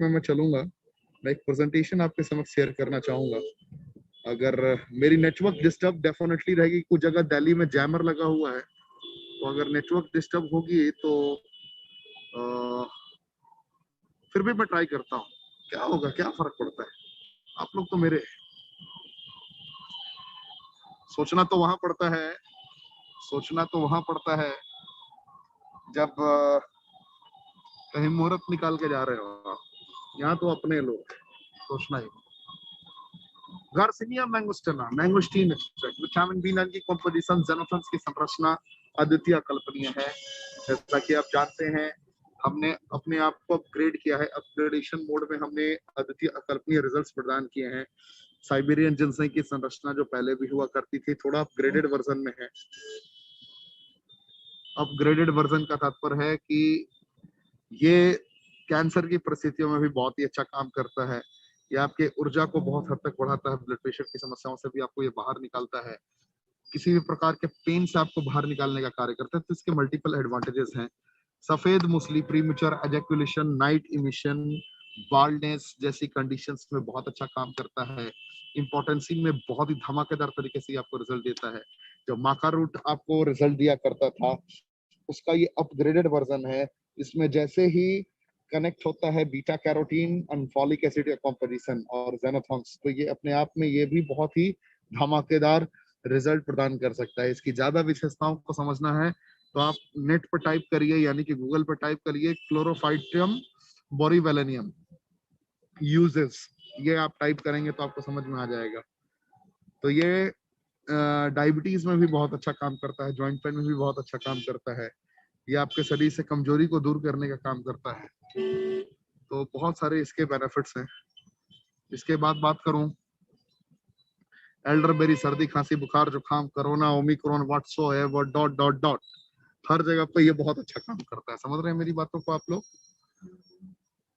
में मैं चलूंगा। मैं एक प्रेजेंटेशन आपके समक्ष शेयर करना चाहूंगा। अगर मेरी नेटवर्क डिस्टर्ब डेफिनेटली रहेगी, कुछ जगह दिल्ली में जैमर लगा हुआ है, तो अगर नेटवर्क डिस्टर्ब होगी तो फिर भी मैं ट्राई करता हूँ। क्या होगा, क्या फर्क पड़ता है, आप लोग तो मेरे। सोचना तो वहां पड़ता है, सोचना तो वहां पड़ता है जब कहीं मुहूर्त निकाल के जा रहे हो आप। यहाँ तो अपने लोग, सोचना ही। Garcinia mangostana mangosteen extract vitamin B9 की कंपोजिशन, जेनोथन्स की संरचना अद्वितीय अकल्पनीय है। जैसा कि आप जानते हैं, हमने अपने आप को अपग्रेड किया है। अपग्रेडेशन मोड में हमने अद्वितीय अकल्पनीय रिजल्ट्स प्रदान किए हैं। साइबेरियन जिनसेंग की संरचना जो पहले भी हुआ करती थी, थोड़ा अपग्रेडेड वर्जन में है। अपग्रेडेड वर्जन का तात्पर्य है कि ये कैंसर की परिस्थितियों में भी बहुत ही अच्छा काम करता है। ये आपके ऊर्जा को बहुत हद तक बढ़ाता है, ब्लड प्रेशर की समस्याओं से भी आपको ये बाहर निकालता है, किसी भी प्रकार के पेन से आपको बाहर निकालने का कार्य करता है। तो इसके मल्टीपल एडवांटेजेस हैं। सफेद मूसली premature ejaculation, night emission, baldness जैसी कंडीशंस में बहुत अच्छा काम करता है। इम्पोर्टेंसी में बहुत ही धमाकेदार तरीके से आपको रिजल्ट देता है। जो माका रूट आपको रिजल्ट दिया करता था, उसका ये अपग्रेडेड वर्जन है। इसमें जैसे ही कनेक्ट होता है beta carotene and folic acid का कॉम्पोजिशन और जेनोथॉन्स, तो ये अपने आप में ये भी बहुत ही धमाकेदार रिजल्ट प्रदान कर सकता है। इसकी ज्यादा विशेषताओं को समझना है तो आप नेट पर टाइप करिए, यानी कि गूगल पर टाइप करिए क्लोरोफाइटियम बोरीवेलेनियम यूजेस। ये आप टाइप करेंगे तो आपको समझ में आ जाएगा। तो ये डायबिटीज में भी बहुत अच्छा काम करता है, जॉइंट पेन में भी बहुत अच्छा काम करता है। ये आपके शरीर से कमजोरी को दूर करने का काम करता है। तो बहुत सारे इसके बेनिफिट्स हैं। इसके बाद बात करूं, एल्डरबेरी सर्दी खांसी बुखार जुकाम corona omicron whatsoever dot dot dot, हर जगह पे ये बहुत अच्छा काम करता है। समझ रहे हैं मेरी बातों को आप लोग?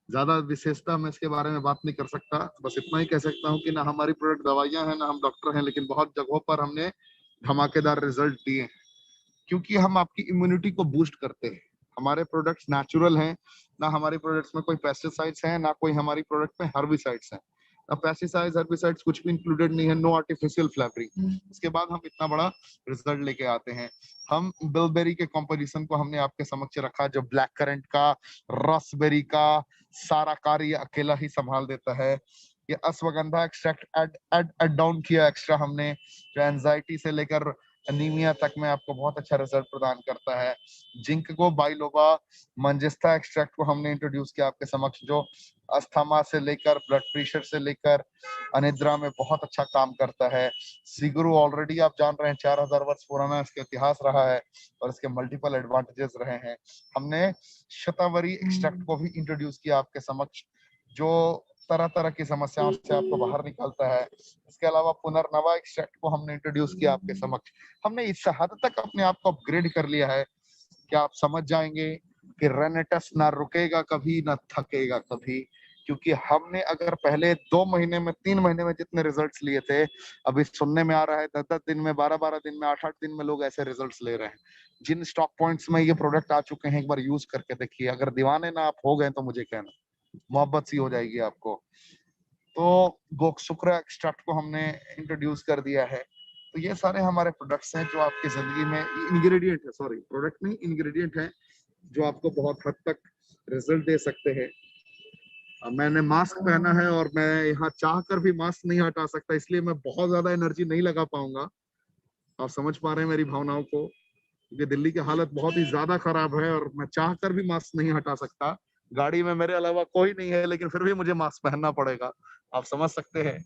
ज्यादा विशेषता मैं इसके बारे में बात नहीं कर सकता, बस इतना ही कह सकता हूँ कि ना हमारी प्रोडक्ट दवाइयां हैं, ना हम डॉक्टर हैं, लेकिन बहुत जगहों पर हमने धमाकेदार रिजल्ट दिए हैं, क्योंकि हम आपकी इम्यूनिटी को बूस्ट करते हैं। हमारे प्रोडक्ट्स नेचुरल हैं, ना हमारी प्रोडक्ट्स में कोई पेस्टिसाइड्स हैं, ना कोई हमारी प्रोडक्ट में हर्बिसाइड्स हैं। अब पेस्टिसाइड्स हर्बिसाइड्स कुछ भी इंक्लूडेड नहीं है, नो आर्टिफिशियल फ्लेवरिंग। इसके बाद हम इतना बड़ा रिजल्ट लेके आते हैं। हम बिलबेरी के कॉम्पोजिशन को हमने आपके समक्ष रखा, जो ब्लैक करंट का, रसबेरी का सारा कार्य अकेला ही संभाल देता है। ये अश्वगंधा एक्सट्रैक्ट एड डाउन किया एक्स्ट्रा हमने, जो एंजाइटी से लेकर अनीमिया तक में आपको बहुत अच्छा रिजल्ट प्रदान करता है। जिंक बाइलोबा मंजिस्ता एक्सट्रैक्ट को हमने इंट्रोड्यूस किया आपके समक्ष, जो अस्थमा से लेकर ब्लड प्रेशर से लेकर अनिद्रा में बहुत अच्छा काम करता है। सिगरू ऑलरेडी आप जान रहे हैं 4000 वर्ष पुराना इसका इतिहास रहा है और इसके मल्टीपल एडवांटेजेस रहे हैं। हमने शतावरी एक्सट्रैक्ट को भी इंट्रोड्यूस किया आपके समक्ष, जो तरह तरह की समस्याओं से आपको बाहर निकालता है। इसके अलावा पुनर्नवा एक्सट्रैक्ट को हमने इंट्रोड्यूस किया आपके समक्ष। हमने इस हद तक अपने आप को अपग्रेड कर लिया है कि आप समझ जाएंगे कि रेनेटस ना रुकेगा कभी, ना थकेगा कभी। क्योंकि हमने अगर पहले 2 महीने में 3 महीने में जितने रिजल्ट्स लिए थे, अभी सुनने में आ रहा है 10-10 दिन में, 12-12 दिन में, 8-8 दिन में लोग ऐसे रिजल्ट्स ले रहे हैं। जिन स्टॉक पॉइंट्स में ये प्रोडक्ट आ चुके हैं, एक बार यूज करके देखिए। अगर दीवाने ना आप हो गए तो मुझे कहना, मोहब्बत सी हो जाएगी आपको। तो गोकशुक्र एक्सट्रैक्ट को हमने इंट्रोड्यूस कर दिया है। तो ये सारे हमारे प्रोडक्ट्स हैं जो आपकी जिंदगी में, इंग्रेडिएंट है, सॉरी प्रोडक्ट नहीं, इंग्रेडिएंट है, जो आपको बहुत हद तक रिजल्ट दे सकते हैं। मैंने मास्क पहना है और मैं यहाँ चाह कर भी मास्क नहीं हटा सकता, इसलिए मैं बहुत ज्यादा एनर्जी नहीं लगा पाऊंगा। आप समझ पा रहे हैं मेरी भावनाओं को, क्योंकि दिल्ली की हालत बहुत ही ज्यादा खराब है और मैं चाह कर भी मास्क नहीं हटा सकता। गाड़ी में मेरे अलावा कोई नहीं है, लेकिन फिर भी मुझे मास्क पहनना पड़ेगा। आप समझ सकते हैं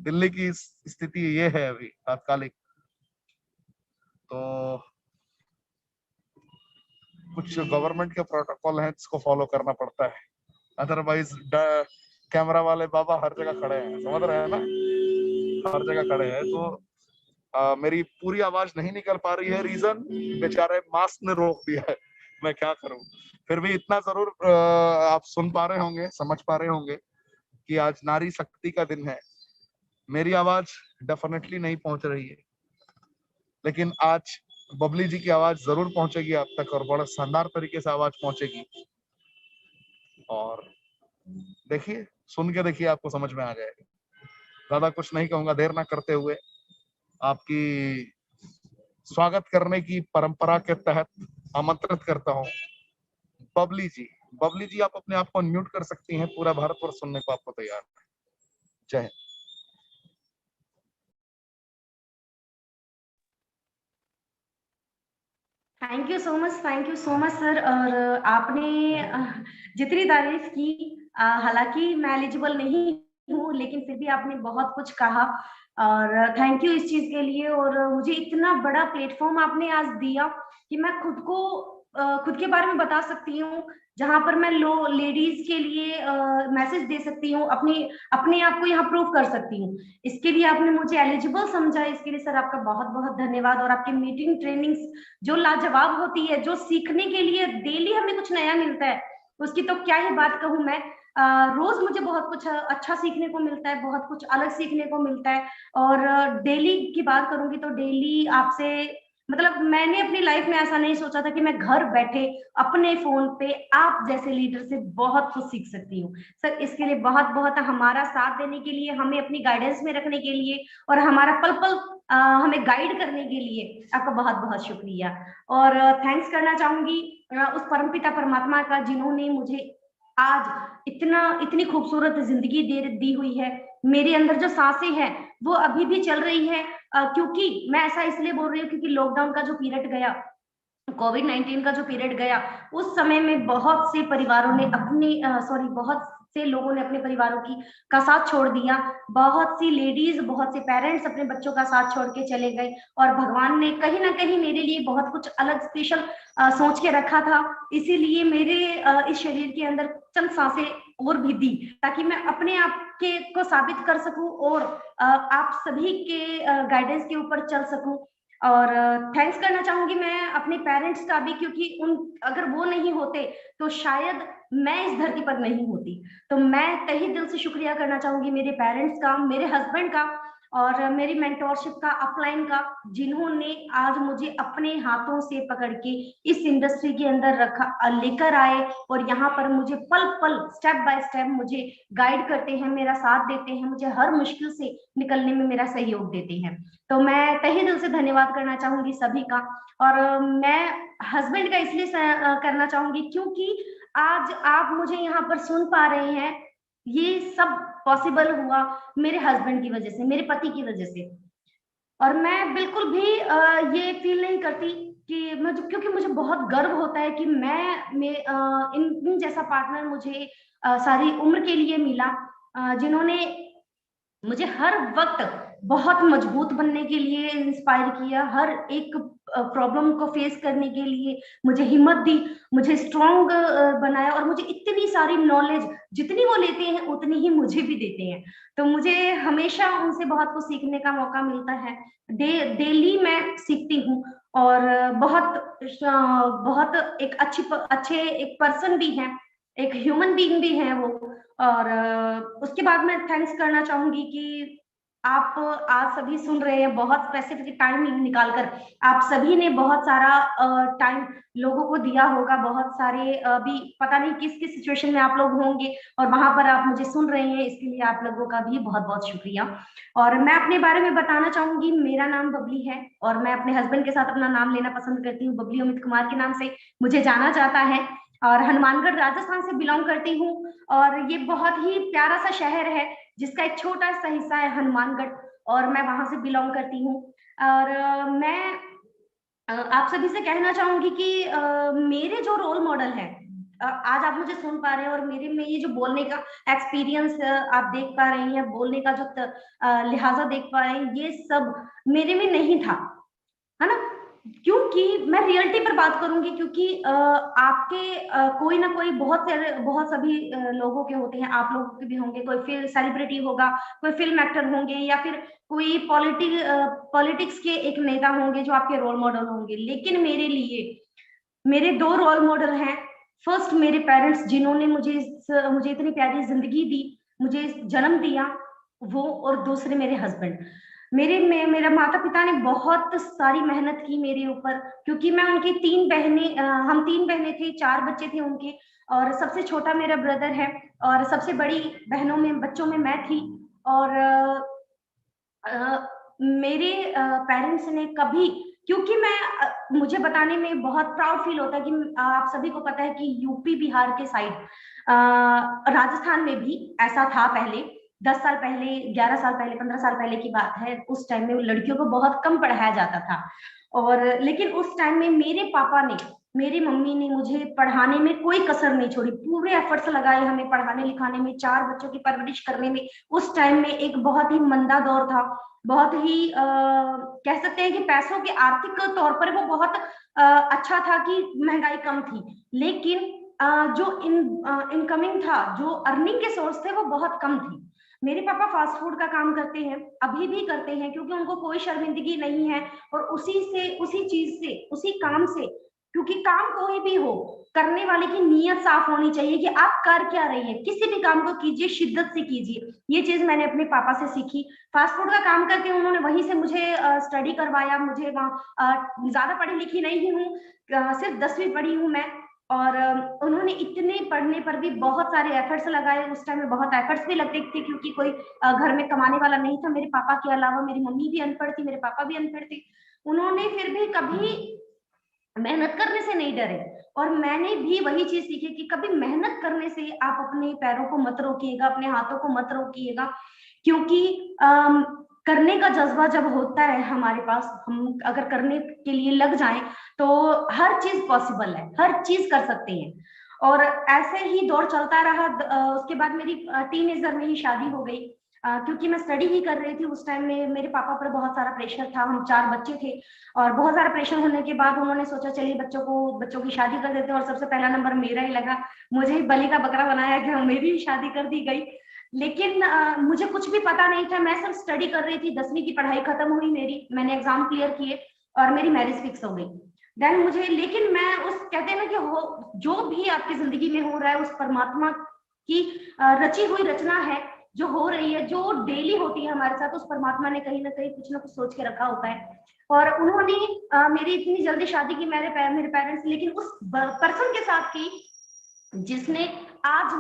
दिल्ली की स्थिति ये है अभी तात्कालिक। तो कुछ गवर्नमेंट के प्रोटोकॉल हैं जिसको फॉलो करना पड़ता है, अदरवाइज कैमरा वाले बाबा हर जगह खड़े हैं, समझ रहे हैं ना, हर जगह खड़े हैं। तो मेरी पूरी आवाज नहीं निकल पा रही है, रीजन बेचारे मास्क ने रोक दिया है, मैं क्या करूं। फिर भी इतना जरूर आप सुन पा रहे होंगे, समझ पा रहे होंगे कि आज नारी शक्ति का दिन है। मेरी आवाज डेफिनेटली नहीं पहुंच रही है, लेकिन आज बबली जी की आवाज जरूर पहुंचेगी आप तक, और बड़ा शानदार तरीके से आवाज पहुंचेगी। और देखिए, सुन के देखिए, आपको समझ में आ जाएगा। ज्यादा कुछ नहीं कहूंगा, देर ना करते हुए आपकी स्वागत करने की परंपरा के तहत आमंत्रित करता हूँ बबली जी। बबली जी, आप अपने आप को अनम्यूट कर सकती हैं, पूरा भारतवर्ष सुनने को आपको तैयार है। जय Hind. Thank you so much sir. और आपने जितनी तारीफ की, हालांकि मैं एलिजिबल नहीं हूँ, लेकिन फिर भी आपने बहुत कुछ कहा, और थैंक यू इस चीज के लिए। और मुझे इतना बड़ा प्लेटफॉर्म आपने आज दिया कि मैं खुद के बारे में बता सकती हूँ, जहां पर मैं लेडीज के लिए मैसेज दे सकती हूँ, अपने आप को यहाँ प्रूव कर सकती हूँ। इसके लिए आपने मुझे एलिजिबल समझा, इसके लिए सर आपका बहुत बहुत धन्यवाद। और आपकी मीटिंग ट्रेनिंग्स जो लाजवाब होती है, जो सीखने के लिए डेली हमें कुछ नया मिलता है, उसकी तो क्या ही बात कहूँ मैं। रोज मुझे बहुत कुछ अच्छा सीखने को मिलता है, बहुत कुछ अलग सीखने को मिलता है। और डेली की बात करूंगी तो डेली आपसे, मतलब मैंने अपनी लाइफ में ऐसा नहीं सोचा था कि मैं घर बैठे अपने फोन पे आप जैसे लीडर से बहुत कुछ सीख सकती हूँ। सर इसके लिए बहुत बहुत हमारा साथ देने के लिए, हमें अपनी गाइडेंस में रखने के लिए, और हमारा पल पल हमें गाइड करने के लिए आपका बहुत बहुत शुक्रिया। और थैंक्स करना चाहूंगी उस परमपिता परमात्मा का, जिन्होंने मुझे आज इतनी खूबसूरत जिंदगी दी हुई है। मेरे अंदर जो सांसें हैं वो अभी भी चल रही है, क्योंकि मैं ऐसा इसलिए बोल रही हूँ क्योंकि लॉकडाउन का जो पीरियड गया, कोविड-19 का जो पीरियड गया, उस समय में बहुत से परिवारों ने बहुत से लोगों ने अपने परिवारों की का साथ छोड़ दिया। बहुत सी लेडीज, बहुत से पेरेंट्स अपने बच्चों का साथ छोड़ के चले गए, और भगवान ने कहीं ना कहीं मेरे लिए बहुत कुछ अलग स्पेशल सोच के रखा था। इसीलिए मेरे इस शरीर के अंदर चंद सांसें और भी दी, ताकि मैं अपने आप के को साबित कर सकूं, और आप सभी के गाइडेंस के ऊपर चल सकूं। और थैंक्स करना चाहूंगी मैं अपने पेरेंट्स का भी, क्योंकि अगर वो नहीं होते तो शायद मैं इस धरती पर नहीं होती। तो मैं तहे दिल से शुक्रिया करना चाहूंगी मेरे पेरेंट्स का, मेरे हस्बैंड का, और मेरी मेंटोरशिप का, अपलाइन का, जिन्होंने आज मुझे अपने हाथों से पकड़ के इस इंडस्ट्री के अंदर लेकर आए, और यहाँ पर मुझे पल पल स्टेप बाय स्टेप मुझे गाइड करते हैं, मेरा साथ देते हैं, मुझे हर मुश्किल से निकलने में मेरा सहयोग देते हैं। तो मैं तहे दिल से धन्यवाद करना चाहूंगी सभी का। और मैं हस्बैंड का इसलिए करना चाहूंगी क्योंकि आज आप मुझे यहाँ पर सुन पा रहे हैं, ये सब पॉसिबल हुआ मेरे हस्बैंड की वजह से, मेरे पति की वजह से। और मैं बिल्कुल भी ये फील नहीं करती कि क्योंकि मुझे बहुत गर्व होता है कि इन जैसा पार्टनर मुझे सारी उम्र के लिए मिला, जिन्होंने मुझे हर वक्त बहुत मजबूत बनने के लिए इंस्पायर किया, हर एक प्रॉब्लम को फेस करने के लिए मुझे हिम्मत दी, मुझे स्ट्रॉन्ग बनाया, और मुझे इतनी सारी नॉलेज जितनी वो लेते हैं उतनी ही मुझे भी देते हैं। तो मुझे हमेशा उनसे बहुत कुछ सीखने का मौका मिलता है। डेली मैं सीखती हूँ, और बहुत एक अच्छे एक पर्सन भी हैं, एक ह्यूमन बीइंग भी है वो। और उसके बाद मैं थैंक्स करना चाहूंगी कि आप आज सभी सुन रहे हैं, बहुत स्पेसिफिक टाइम निकालकर आप सभी ने बहुत सारा टाइम लोगों को दिया होगा। बहुत सारे अभी पता नहीं किस किस सिचुएशन में आप लोग होंगे, और वहां पर आप मुझे सुन रहे हैं, इसके लिए आप लोगों का भी बहुत बहुत शुक्रिया। और मैं अपने बारे में बताना चाहूंगी, मेरा नाम बबली है, और मैं अपने हस्बैंड के साथ अपना नाम लेना पसंद करती हूँ। बबली अमित कुमार के नाम से मुझे जाना जाता है, और हनुमानगढ़ राजस्थान से बिलोंग करती हूँ। और ये बहुत ही प्यारा सा शहर है, जिसका एक छोटा सा हिस्सा है हनुमानगढ़, और मैं वहां से बिलोंग करती हूँ। और मैं आप सभी से कहना चाहूंगी कि मेरे जो रोल मॉडल है, आज आप मुझे सुन पा रहे हैं, और मेरे में ये जो बोलने का एक्सपीरियंस आप देख पा रहे हैं, बोलने का जो लिहाजा देख पा रहे हैं, ये सब मेरे में नहीं था, है ना। क्योंकि मैं रियलिटी पर बात करूंगी, क्योंकि आपके कोई ना कोई बहुत सभी लोगों के होते हैं, आप लोगों के भी होंगे, कोई फिल्म सेलिब्रिटी होगा, कोई फिल्म एक्टर होंगे, या फिर कोई पॉलिटिक्स के एक नेता होंगे जो आपके रोल मॉडल होंगे। लेकिन मेरे लिए मेरे दो रोल मॉडल हैं। फर्स्ट मेरे पेरेंट्स, जिन्होंने मुझे इतनी प्यारी जिंदगी दी, मुझे जन्म दिया, वो। और दूसरे मेरे हस्बैंड। मेरा माता पिता ने बहुत सारी मेहनत की मेरे ऊपर, क्योंकि मैं उनकी हम 3 बहनें थे, 4 बच्चे थे उनके, और सबसे छोटा मेरा ब्रदर है और सबसे बड़ी बहनों में बच्चों में मैं थी। और मेरे पेरेंट्स ने कभी, क्योंकि मुझे बताने में बहुत प्राउड फील होता है कि आप सभी को पता है कि यूपी बिहार के साइड राजस्थान में भी ऐसा था पहले, 10 साल पहले, 11 साल पहले, 15 साल पहले की बात है। उस टाइम में लड़कियों को बहुत कम पढ़ाया जाता था। और लेकिन उस टाइम में मेरे पापा ने, मेरी मम्मी ने मुझे पढ़ाने में कोई कसर नहीं छोड़ी, पूरे एफर्ट्स लगाए हमें पढ़ाने लिखाने में, 4 बच्चों की परवरिश करने में। उस टाइम में एक बहुत ही मंदा दौर था, बहुत ही कह सकते हैं कि पैसों के आर्थिक तौर पर वो बहुत अच्छा था कि महंगाई कम थी, लेकिन जो इनकमिंग था, जो अर्निंग के सोर्स थे वो बहुत कम थी। मेरे पापा फास्ट फूड का काम करते हैं, अभी भी करते हैं, क्योंकि उनको कोई शर्मिंदगी नहीं है। और उसी चीज से, उसी काम से, क्योंकि काम कोई भी हो, करने वाले की नीयत साफ होनी चाहिए कि आप कर क्या रही है। किसी भी काम को कीजिए, शिद्दत से कीजिए। ये चीज मैंने अपने पापा से सीखी। फास्ट फूड का काम करके उन्होंने वहीं से मुझे स्टडी करवाया। मुझे वहाँ ज्यादा पढ़ी लिखी नहीं हूँ, सिर्फ 10वीं पढ़ी हूँ मैं। और उन्होंने इतने पढ़ने पर भी बहुत सारे एफर्ट्स लगाए। उस टाइम में बहुत एफर्ट्स भी लगते थे, क्योंकि कोई घर में कमाने वाला नहीं था मेरे पापा के अलावा। मेरी मम्मी भी अनपढ़ थी, मेरे पापा भी अनपढ़ थे। उन्होंने फिर भी कभी मेहनत करने से नहीं डरे। और मैंने भी वही चीज सीखी कि कभी मेहनत करने से आप अपने पैरों को मत रोकिएगा, अपने हाथों को मत रोकिएगा। क्योंकि करने का जज्बा जब होता है हमारे पास, हम अगर करने के लिए लग जाएं तो हर चीज पॉसिबल है, हर चीज कर सकते हैं। और ऐसे ही दौर चलता रहा। उसके बाद मेरी टीनेजर में ही शादी हो गई। क्योंकि मैं स्टडी ही कर रही थी उस टाइम में। मेरे पापा पर बहुत सारा प्रेशर था, हम 4 बच्चे थे, और बहुत सारा प्रेशर होने के बाद उन्होंने सोचा चलिए बच्चों की शादी कर देते हैं। और सबसे पहला नंबर मेरा ही लगा, मुझे ही बलि का बकरा बनाया गया, मेरी भी शादी कर दी गई। लेकिन मुझे कुछ भी पता नहीं था, मैं सिर्फ स्टडी कर रही थी। 10वीं की पढ़ाई खत्म हुई मेरी, मैंने एग्जाम क्लियर किए और मेरी मैरिज फिक्स हो गई। देन मुझे, लेकिन मैं उस, कहते हैं ना कि हो जो भी आपकी जिंदगी में हो रहा है, उस परमात्मा की रची हुई रचना है जो हो रही है, जो डेली होती है हमारे साथ। उस परमात्मा ने कहीं ना कहीं कुछ ना कुछ सोच के रखा होता है। और उन्होंने मेरी इतनी जल्दी शादी की मेरे पेरेंट्स, लेकिन उस पर्सन के साथ की जिसने आज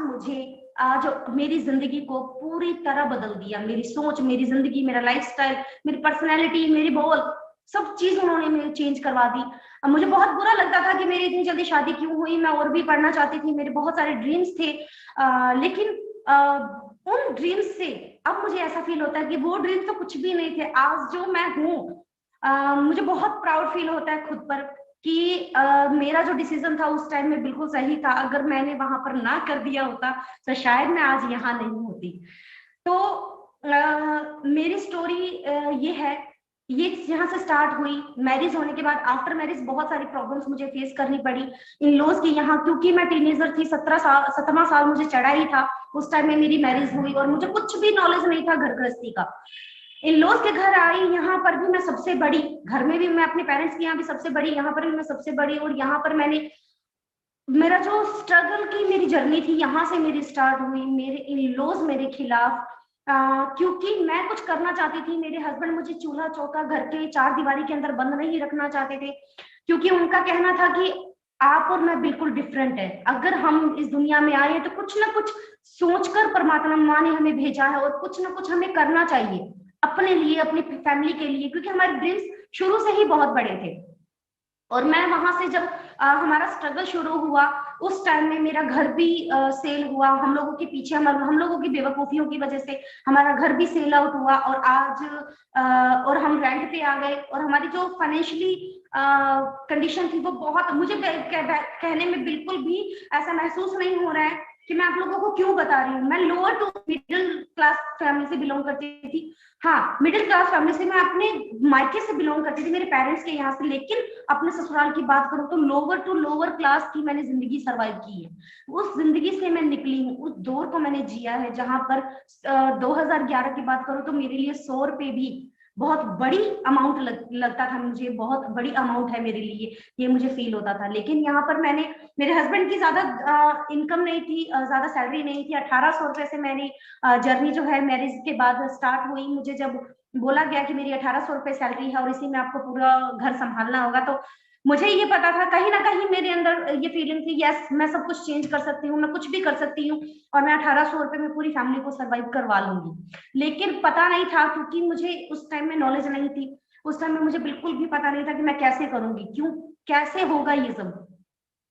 मेरी जिंदगी को पूरी तरह बदल दिया। मेरी सोच, मेरी जिंदगी, मेरा लाइफस्टाइल, मेरी पर्सनैलिटी, मेरी बोल, सब चीज उन्होंने मेरी चेंज करवा दी। मुझे बहुत बुरा लगता था कि मेरी इतनी जल्दी शादी क्यों हुई। मैं और भी पढ़ना चाहती थी, मेरे बहुत सारे ड्रीम्स थे। लेकिन उन ड्रीम्स से अब मुझे ऐसा फील होता है कि वो ड्रीम्स तो कुछ भी नहीं थे। आज जो मैं हूँ, मुझे बहुत प्राउड फील होता है खुद पर कि मेरा जो डिसीजन था उस टाइम में बिल्कुल सही था। अगर मैंने वहां पर ना कर दिया होता तो शायद मैं आज यहाँ नहीं होती। तो मेरी स्टोरी ये है, ये यहाँ से स्टार्ट हुई। मैरिज होने के बाद, आफ्टर मैरिज बहुत सारी प्रॉब्लम्स मुझे फेस करनी पड़ी इन लॉज की यहाँ, क्योंकि मैं टीनेजर थी। 17वां साल मुझे चढ़ा ही था उस टाइम में मेरी मैरिज हुई, और मुझे कुछ भी नॉलेज नहीं था घर गृहस्थी का। इन लॉज के घर आई, यहाँ पर भी मैं सबसे बड़ी, घर में भी मैं अपने पेरेंट्स के यहाँ भी सबसे बड़ी, यहाँ पर भी मैं सबसे बड़ी। और यहाँ पर मेरा जो स्ट्रगल की मेरी जर्नी थी, यहाँ से मेरी स्टार्ट हुई। मेरे इन लॉज मेरे खिलाफ, क्योंकि मैं कुछ करना चाहती थी। मेरे हस्बैंड मुझे चूल्हा चौका घर के 4 दीवारी के अंदर बंद नहीं रखना चाहते थे, क्योंकि उनका कहना था कि आप और मैं बिल्कुल डिफरेंट है। अगर हम इस दुनिया में आए तो कुछ ना कुछ सोचकर परमात्मा ने हमें भेजा है, और कुछ ना कुछ हमें करना चाहिए अपने लिए, अपनी फैमिली के लिए, क्योंकि हमारे ड्रीम्स शुरू से ही बहुत बड़े थे। और मैं वहां से जब हमारा स्ट्रगल शुरू हुआ, उस टाइम में मेरा घर भी सेल हुआ। हम लोगों के पीछे, हम लोगों की बेवकूफियों की वजह से हमारा घर भी सेल आउट हुआ। और आज और हम रेंट पे आ गए, और हमारी जो फाइनेंशियली कंडीशन थी वो बहुत, मुझे कहने में बिल्कुल भी ऐसा महसूस नहीं हो रहा है कि मैं आप लोगों को क्यों बता रही हूँ। मैं lower to middle class family से बिलोंग करती थी। हाँ, मिडिल क्लास फैमिली से, मैं अपने मायके से बिलोंग करती थी, मेरे पेरेंट्स के यहाँ से। लेकिन अपने ससुराल की बात करूं तो लोअर टू लोअर क्लास की मैंने जिंदगी सरवाइव की है। उस जिंदगी से मैं निकली हूँ, उस दौर को मैंने जिया है, जहां पर 2011 की बात करूं तो मेरे लिए 100 रुपए भी बहुत बड़ी अमाउंट लगता था। मुझे बहुत बड़ी अमाउंट है मेरे लिए, ये मुझे फील होता था। लेकिन यहाँ पर मेरे हस्बैंड की ज्यादा इनकम नहीं थी, ज्यादा सैलरी नहीं थी। 1800 रुपए से मैंने जर्नी जो है मैरिज के बाद स्टार्ट हुई। मुझे जब बोला गया कि मेरी 1800 रुपए सैलरी है और इसी में आपको पूरा घर संभालना होगा, तो मुझे ये पता था कहीं ना कहीं मेरे अंदर ये फीलिंग थी, यस मैं सब कुछ चेंज कर सकती हूँ, मैं कुछ भी कर सकती हूँ और मैं 1800 रुपए में पूरी फैमिली को सर्वाइव करवा लूंगी। लेकिन पता नहीं था, क्योंकि मुझे उस टाइम में नॉलेज नहीं थी, उस टाइम में मुझे बिल्कुल भी पता नहीं था कि मैं कैसे करूंगी, क्यों कैसे होगा ये सब।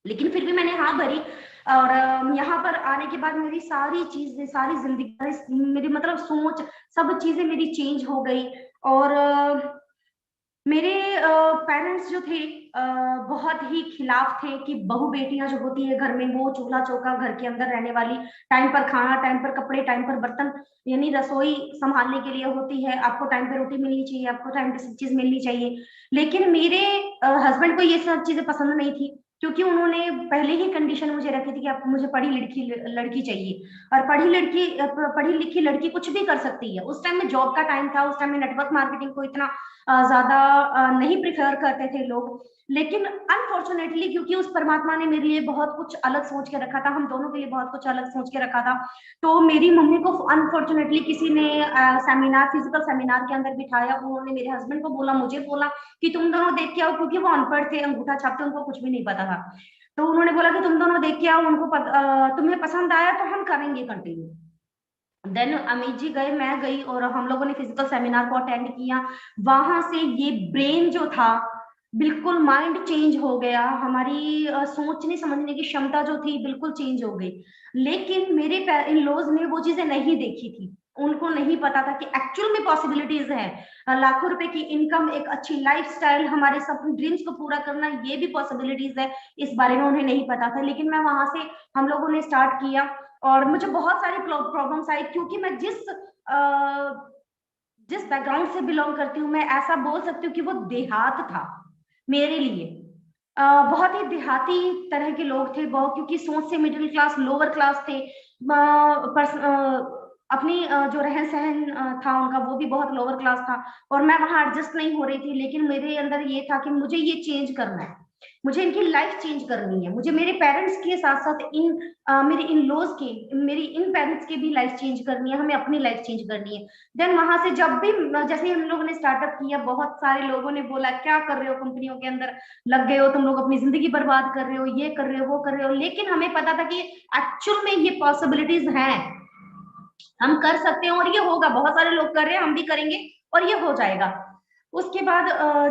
लेकिन फिर भी मैंने हाँ भरी। और यहाँ पर आने के बाद मेरी सारी चीजें, सारी जिंदगी, मेरी मतलब सोच, सब चीजें मेरी चेंज हो गई। और मेरे पेरेंट्स जो थे बहुत ही खिलाफ थे कि बहू बेटियां जो होती है घर में, वो चूल्हा चौका घर के अंदर रहने वाली, टाइम पर खाना, टाइम पर कपड़े, टाइम पर बर्तन, यानी रसोई संभालने के लिए होती है। आपको टाइम पे रोटी मिलनी चाहिए, आपको टाइम पे सब चीज मिलनी चाहिए। लेकिन मेरे हस्बैंड को ये सब चीजें पसंद नहीं थी, क्योंकि उन्होंने पहले ही कंडीशन मुझे रखी थी कि आप मुझे पढ़ी लिखी लड़की चाहिए, और पढ़ी लिखी लड़की कुछ भी कर सकती है। उस टाइम में जॉब का टाइम था, उस टाइम में नेटवर्क मार्केटिंग को इतना ज्यादा नहीं प्रिफर करते थे लोग। लेकिन अनफॉर्चुनेटली, क्योंकि उस परमात्मा ने मेरे लिए बहुत कुछ अलग सोच के रखा था, हम दोनों के लिए बहुत कुछ अलग सोच के रखा था, तो मेरी मम्मी को अनफॉर्चुनेटली किसी ने सेमिनार, फिजिकल सेमिनार के अंदर बिठाया। उन्होंने मेरे हस्बैंड को बोला, मुझे बोला कि तुम दोनों देख के आओ, क्योंकि वो अनपढ़ थे, अंगूठा छापते, उनको कुछ भी नहीं पता था। तो उन्होंने बोला कि तुम दोनों देख के आओ, तुम्हें पसंद आया तो हम करेंगे कंटिन्यू। देन अमित जी गए, मैं गई, और हम लोगों ने फिजिकल सेमिनार को अटेंड किया। वहां से ये ब्रेन जो था, बिल्कुल माइंड चेंज हो गया, हमारी सोचने समझने की क्षमता जो थी बिल्कुल चेंज हो गई। लेकिन मेरे इन लॉज ने वो चीजें नहीं देखी थी, उनको नहीं पता था कि एक्चुअल में पॉसिबिलिटीज है, लाखों रुपए की इनकम, एक अच्छी लाइफस्टाइल, हमारे सपने ड्रीम्स को पूरा करना, ये भी पॉसिबिलिटीज है, इस बारे में उन्हें नहीं पता था। लेकिन मैं वहां से, हम लोगों ने स्टार्ट किया, और मुझे बहुत सारी प्रॉब्लम्स आई, क्योंकि मैं जिस बैकग्राउंड से बिलोंग करती हूँ, मैं ऐसा बोल सकती हूँ कि वो देहात था मेरे लिए। बहुत ही देहाती तरह के लोग थे वो, क्योंकि सोच से मिडिल क्लास, लोअर क्लास थे। अपनी जो रहन सहन था उनका, वो भी बहुत लोअर क्लास था, और मैं वहां एडजस्ट नहीं हो रही थी। लेकिन मेरे अंदर ये था कि मुझे ये चेंज करना है, मुझे इनकी लाइफ चेंज करनी है, मुझे मेरे पेरेंट्स के साथ साथ मेरे इन लॉज के, मेरी इन पेरेंट्स की भी लाइफ चेंज करनी है, हमें अपनी लाइफ चेंज करनी है। देन वहां से जब भी, जैसे ही हम लोगों ने स्टार्टअप किया, बहुत सारे लोगों ने बोला क्या कर रहे हो, कंपनियों के अंदर लग गए हो तुम लोग, अपनी जिंदगी बर्बाद कर रहे हो, ये कर रहे हो, वो कर रहे हो। लेकिन हमें पता था कि एक्चुअल में ये पॉसिबिलिटीज हैं, हम कर सकते हैं, और ये होगा, बहुत सारे लोग कर रहे हैं, हम भी करेंगे, और ये हो जाएगा। उसके बाद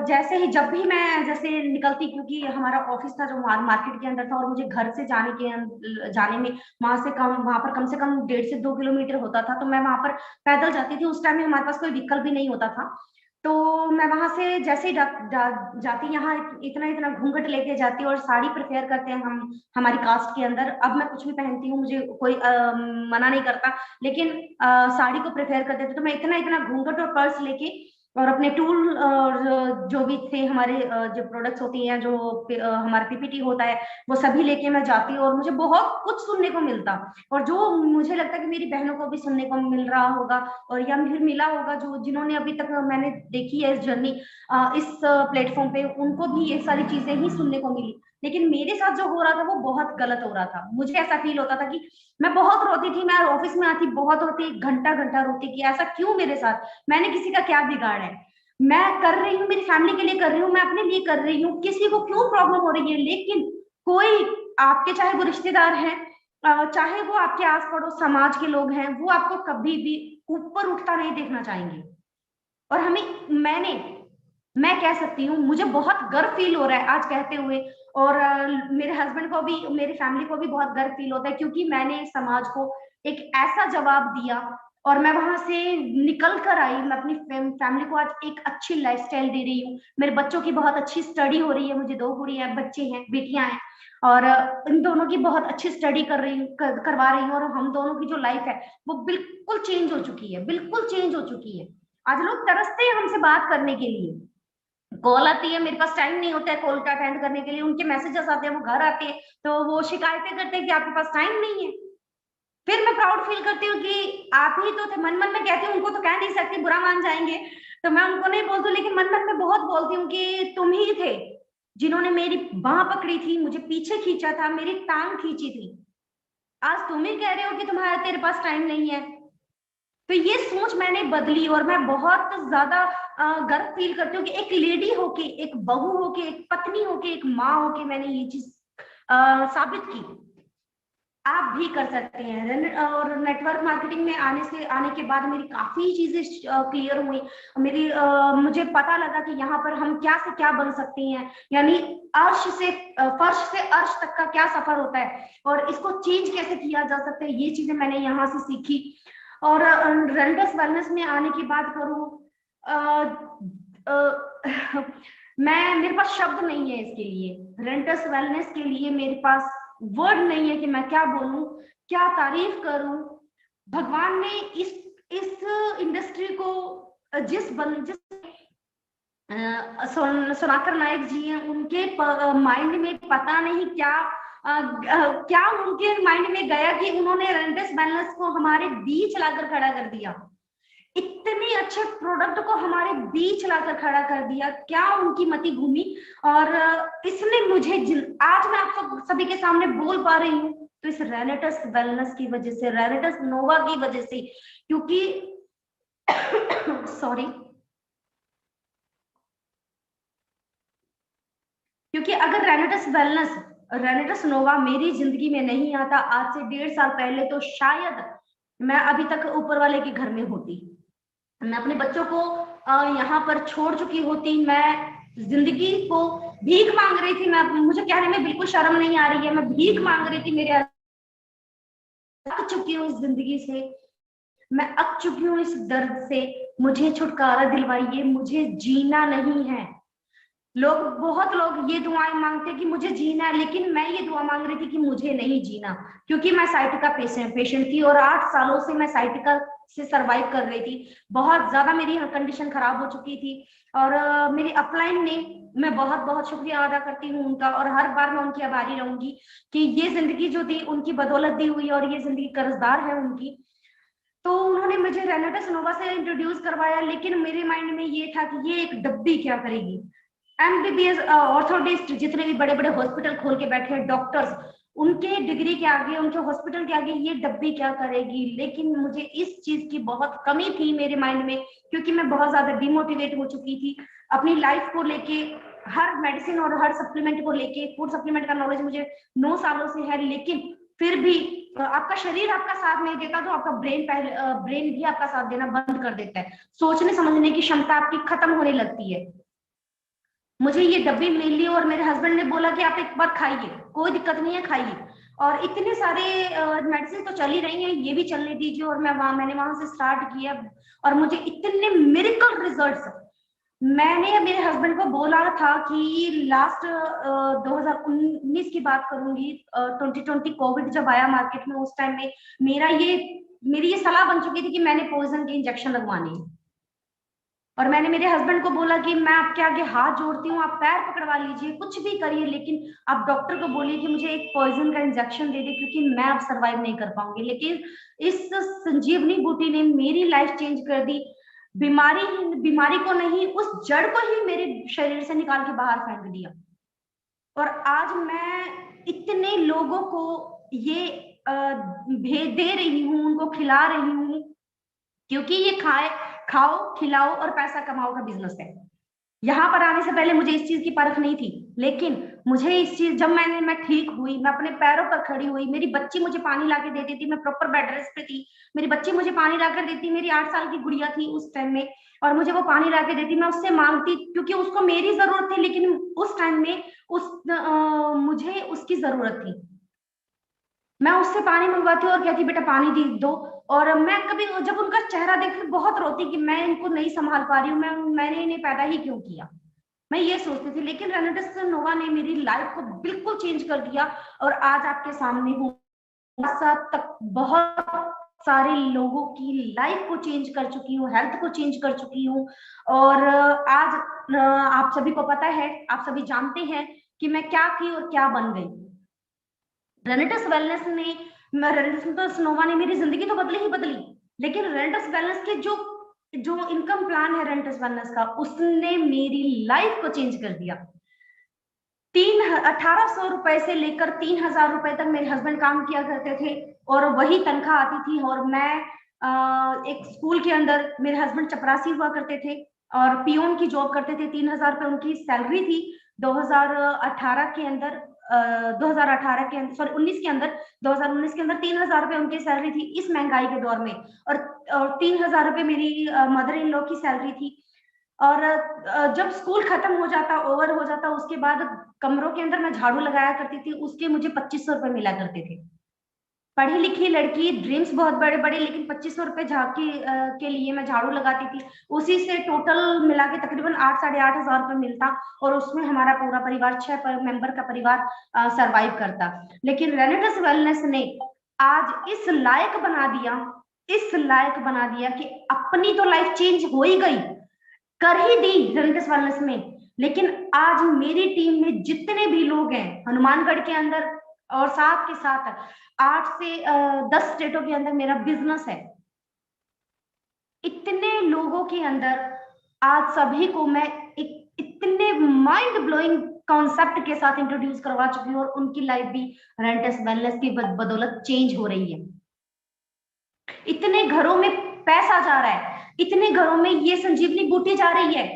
जैसे ही, जब भी मैं जैसे निकलती, क्योंकि हमारा ऑफिस था जो मार्केट के अंदर था, और मुझे घर से जाने में वहां पर कम से कम 1.5 से 2 किलोमीटर होता था, तो मैं वहां पर पैदल जाती थी। उस टाइम में हमारे पास कोई व्हीकल भी नहीं होता था। तो मैं वहां से जैसे ही जाती, यहाँ इतना इतना घूंघट लेके जाती, और साड़ी प्रेफर करते हैं हम हमारी कास्ट के अंदर। अब मैं कुछ भी पहनती हूँ, मुझे कोई मना नहीं करता, लेकिन साड़ी को प्रेफर करते थे। तो मैं इतना इतना घूंघट और पर्स लेके, और अपने टूल और जो भी थे हमारे, जो प्रोडक्ट्स होती हैं, जो हमारा पीपीटी होता है, वो सभी लेके मैं जाती हूँ, और मुझे बहुत कुछ सुनने को मिलता, और जो मुझे लगता है कि मेरी बहनों को भी सुनने को मिल रहा होगा, और या फिर मिला होगा, जो जिन्होंने अभी तक मैंने देखी है इस जर्नी, इस प्लेटफॉर्म पे, उनको भी ये सारी चीजें ही सुनने को मिली। लेकिन मेरे साथ जो हो रहा था वो बहुत गलत हो रहा था। मुझे ऐसा फील होता था कि मैं बहुत रोती थी, मैं ऑफिस में आती बहुत रोती, घंटा घंटा रोती कि ऐसा क्यों मेरे साथ, मैंने किसी का क्या बिगाड़ा है, मैं कर रही हूँ मेरी फैमिली के लिए कर रही हूँ, मैं अपने लिए कर रही हूँ, किसी को क्यों प्रॉब्लम हो रही है। लेकिन कोई, आपके चाहे वो रिश्तेदार हैं, चाहे वो आपके आस पड़ोस समाज के लोग हैं, वो आपको कभी भी ऊपर उठता नहीं देखना चाहेंगे। और मैं कह सकती हूँ, मुझे बहुत गर्व फील हो रहा है आज कहते हुए, और मेरे हस्बैंड को भी, मेरी फैमिली को भी बहुत गर्व फील होता है, क्योंकि मैंने समाज को एक ऐसा जवाब दिया, और मैं वहां से निकल कर आई। मैं अपनी फैमिली को आज एक अच्छी लाइफस्टाइल दे रही हूँ, मेरे बच्चों की बहुत अच्छी स्टडी हो रही है, मुझे 2 गुड़ियां बच्चे हैं, बेटियां हैं, और इन दोनों की बहुत अच्छी स्टडी कर रही हूँ, करवा रही हूँ, और हम दोनों की जो लाइफ है वो बिल्कुल चेंज हो चुकी है, बिल्कुल चेंज हो चुकी है। आज लोग तरसते हैं हमसे बात करने के लिए, कॉल आती है, मेरे पास टाइम नहीं होता है कॉल का अटेंड करने के लिए, उनके मैसेजेस आते हैं, वो घर आते हैं, तो वो शिकायतें करते हैं कि आपके पास टाइम नहीं है। फिर मैं प्राउड फील करती हूँ कि आप ही तो थे। मन मन में कहती हूँ, उनको तो कह नहीं सकती, बुरा मान जाएंगे, तो मैं उनको नहीं बोलती, लेकिन मन मन में बहुत बोलती हूँ कि तुम ही थे जिन्होंने मेरी बाह पकड़ी थी, मुझे पीछे खींचा था, मेरी टांग खींची थी। आज तुम ही कह रहे हो कि तेरे पास टाइम नहीं है। तो ये सोच मैंने बदली और मैं बहुत ज्यादा गर्व फील करती हूँ कि एक लेडी होके, एक बहू होके, एक पत्नी होके, एक माँ होके मैंने ये चीज साबित की। आप भी कर सकते हैं। और नेटवर्क मार्केटिंग में आने के बाद मेरी काफी चीजें क्लियर हुई। मेरी मुझे पता लगा कि यहाँ पर हम क्या से क्या बन सकते हैं, यानी फर्श से अर्श तक का क्या सफर होता है और इसको चेंज कैसे किया जा सकता है, ये चीजें मैंने यहाँ से सीखी। और रेंटस वेलनेस में आने की बात करूँ, मेरे पास शब्द नहीं है इसके लिए। रेंटस वेलनेस के लिए मेरे पास वर्ड नहीं है कि मैं क्या बोलूं, क्या तारीफ करूं। भगवान ने इस इंडस्ट्री को जिस सुनाकर नायक जी हैं, उनके माइंड में पता नहीं क्या उनके माइंड में गया कि उन्होंने रेंटस वेलनेस को हमारे बीच लाकर खड़ा कर दिया। इतने अच्छे प्रोडक्ट को हमारे बीच लाकर खड़ा कर दिया, क्या उनकी मति घूमी। और इसने मुझे आज मैं आप सब सभी के सामने बोल पा रही हूँ तो इस रेनेटस वेलनेस की वजह से, रेनेटस नोवा की वजह से। क्योंकि सॉरी, क्योंकि अगर रेनेटस नोवा मेरी जिंदगी में नहीं आता आज से 1.5 साल पहले, तो शायद मैं अभी तक ऊपर वाले के घर में होती। मैं अपने बच्चों को यहाँ पर छोड़ चुकी होती। मैं जिंदगी को भीख मांग रही थी। मुझे कहने में बिल्कुल शर्म नहीं आ रही है, मैं भीख मांग रही थी। मेरे अक चुकी हूँ इस जिंदगी से, मैं अक चुकी हूँ इस दर्द से। मुझे छुटकारा दिलवाइए, मुझे जीना नहीं है। बहुत लोग ये दुआएं मांगते कि मुझे जीना है, लेकिन मैं ये दुआ मांग रही थी कि मुझे नहीं जीना। क्योंकि मैं साइटिका पेशेंट थी और 8 सालों से मैं साइटिका से सरवाइव कर रही थी। बहुत ज्यादा मेरी कंडीशन खराब हो चुकी थी। और मेरी अपलाइन ने, मैं बहुत बहुत शुक्रिया अदा करती हूँ उनका, और हर बार मैं उनकी आभारी रहूंगी कि ये जिंदगी जो दी उनकी बदौलत दी हुई और ये जिंदगी कर्जदार है उनकी। तो उन्होंने मुझे रेनेटस नोवा से इंट्रोड्यूस करवाया, लेकिन मेरे माइंड में ये था कि ये एक डब्बी क्या करेगी। एमबीबीएस ऑर्थोडिस्ट जितने भी बड़े बड़े हॉस्पिटल खोल के बैठे हैं डॉक्टर्स, उनके डिग्री के आगे, उनके हॉस्पिटल के आगे ये डब्बी क्या करेगी। लेकिन मुझे इस चीज की बहुत कमी थी मेरे माइंड में, क्योंकि मैं बहुत ज्यादा डिमोटिवेट हो चुकी थी अपनी लाइफ को लेके। हर मेडिसिन और हर सप्लीमेंट को लेके, फूड सप्लीमेंट का नॉलेज मुझे 9 सालों से है, लेकिन फिर भी आपका शरीर आपका साथ नहीं देता तो आपका ब्रेन भी आपका साथ देना बंद कर देता है। सोचने समझने की क्षमता आपकी खत्म होने लगती है। मुझे ये डब्बी मिली और मेरे हस्बैंड ने बोला कि आप एक बार खाइए, कोई दिक्कत नहीं है, खाइए। और इतने सारे मेडिसिन तो चल ही रही हैं, ये भी चलने दीजिए। और मैंने वहां से स्टार्ट किया और मुझे इतने मिरेकल रिजल्ट्स। मैंने मेरे हस्बैंड को बोला था कि लास्ट 2019 की बात करूंगी, 2020 कोविड जब आया मार्केट में, उस टाइम में मेरी ये सलाह बन चुकी थी कि मैंने पॉइजन के इंजेक्शन लगवाने हैं। और मैंने मेरे हस्बैंड को बोला कि मैं आपके आगे हाथ जोड़ती हूँ, आप पैर पकड़वा लीजिए, कुछ भी करिए, लेकिन आप डॉक्टर को बोलिए कि मुझे एक पॉइजन का इंजेक्शन दे दे, क्योंकि मैं अब सरवाइव नहीं कर पाऊंगी। लेकिन इस संजीवनी बूटी ने मेरी लाइफ चेंज कर दी। बीमारी को नहीं, उस जड़ को ही मेरे शरीर से निकाल के बाहर फेंक दिया। और आज मैं इतने लोगों को ये दे रही हूँ, उनको खिला रही हूँ, क्योंकि ये खाओ खिलाओ और पैसा कमाओ का बिजनेस है। यहाँ पर आने से पहले मुझे इस चीज की परख नहीं थी, लेकिन मुझे इस चीज, जब मैं ठीक हुई, मैं अपने पैरों पर खड़ी हुई, मेरी बच्ची मुझे पानी ला के देती थी, मैं प्रॉपर बेड रेस्ट पे थी, मेरी बच्ची मुझे पानी ला कर देती, मेरी 8 साल की गुड़िया थी उस टाइम में, और मुझे वो पानी ला के देती, मैं उससे मांगती क्योंकि उसको मेरी जरूरत थी, लेकिन उस टाइम में मुझे उसकी जरूरत थी। मैं उससे पानी मंगवाती और कहती बेटा पानी दो। और मैं कभी जब उनका चेहरा देखकर बहुत रोती कि मैं इनको नहीं संभाल पा रही हूँ, मैंने इन्हें पैदा ही क्यों किया, मैं ये सोचती थी। लेकिन रेनेटस नोवा ने मेरी लाइफ को बिल्कुल चेंज कर दिया और आज आपके सामने हूँ। तक बहुत सारे लोगों की लाइफ को चेंज कर चुकी हूँ, हेल्थ को चेंज कर चुकी हूँ। और आज आप सभी को पता है, आप सभी जानते हैं कि मैं क्या थी और क्या बन गई। रेनेटस वेलनेस ने, रेनेटस नोवा ने मेरी जिंदगी तो बदली ही बदली, लेकिन रेनेटस वेलनेस के जो इनकम प्लान है रेनेटस वेलनेस का, उसने मेरी लाइफ को चेंज कर दिया। 1800 रुपए से लेकर 3000 रुपए तक मेरे हस्बैंड काम किया करते थे और वही तनख्वाह आती थी। और मैं एक स्कूल के अंदर मेरे हस्बैंड चपरासी हुआ करते थे और पियोन की जॉब करते थे। 3,000 रुपए उनकी सैलरी थी 2018 के अंदर, 2018 के अंदर, सॉरी 19 के अंदर, 2019 के अंदर 3,000 रुपए उनकी सैलरी थी इस महंगाई के दौर में। और 3,000 रुपए मेरी मदर इन लॉ की सैलरी थी। और जब स्कूल खत्म हो जाता, ओवर हो जाता, उसके बाद कमरों के अंदर मैं झाड़ू लगाया करती थी, उसके मुझे 2500 रुपए मिला करते थे। पढ़ी लिखी लड़की, ड्रीम्स बहुत बड़े बड़े, लेकिन 2500 रुपए झाकी के लिए मैं झाड़ू लगाती थी। उसी से टोटल मिला के तकरीबन 8-8,500 रुपए मिलता और उसमें हमारा पूरा परिवार, 6 मेंबर का परिवार सरवाइव करता। लेकिन रेनेटस वेलनेस ने आज इस लायक बना दिया, इस लायक बना दिया कि अपनी तो लाइफ चेंज हो ही गई, कर ही दी रेनेटस वेलनेस में। लेकिन आज मेरी टीम में जितने भी लोग हैं हनुमानगढ़ के अंदर और साथ के साथ 8 से 10 स्टेटों के अंदर मेरा बिजनेस है, इतने लोगों के अंदर आज सभी को मैं एक इतने माइंड ब्लोइंग कॉन्सेप्ट के साथ इंट्रोड्यूस करवा चुकी हूँ और उनकी लाइफ भी रेनेटस वेलनेस की बदौलत चेंज हो रही है। इतने घरों में पैसा जा रहा है, इतने घरों में ये संजीवनी बूटी जा रही है।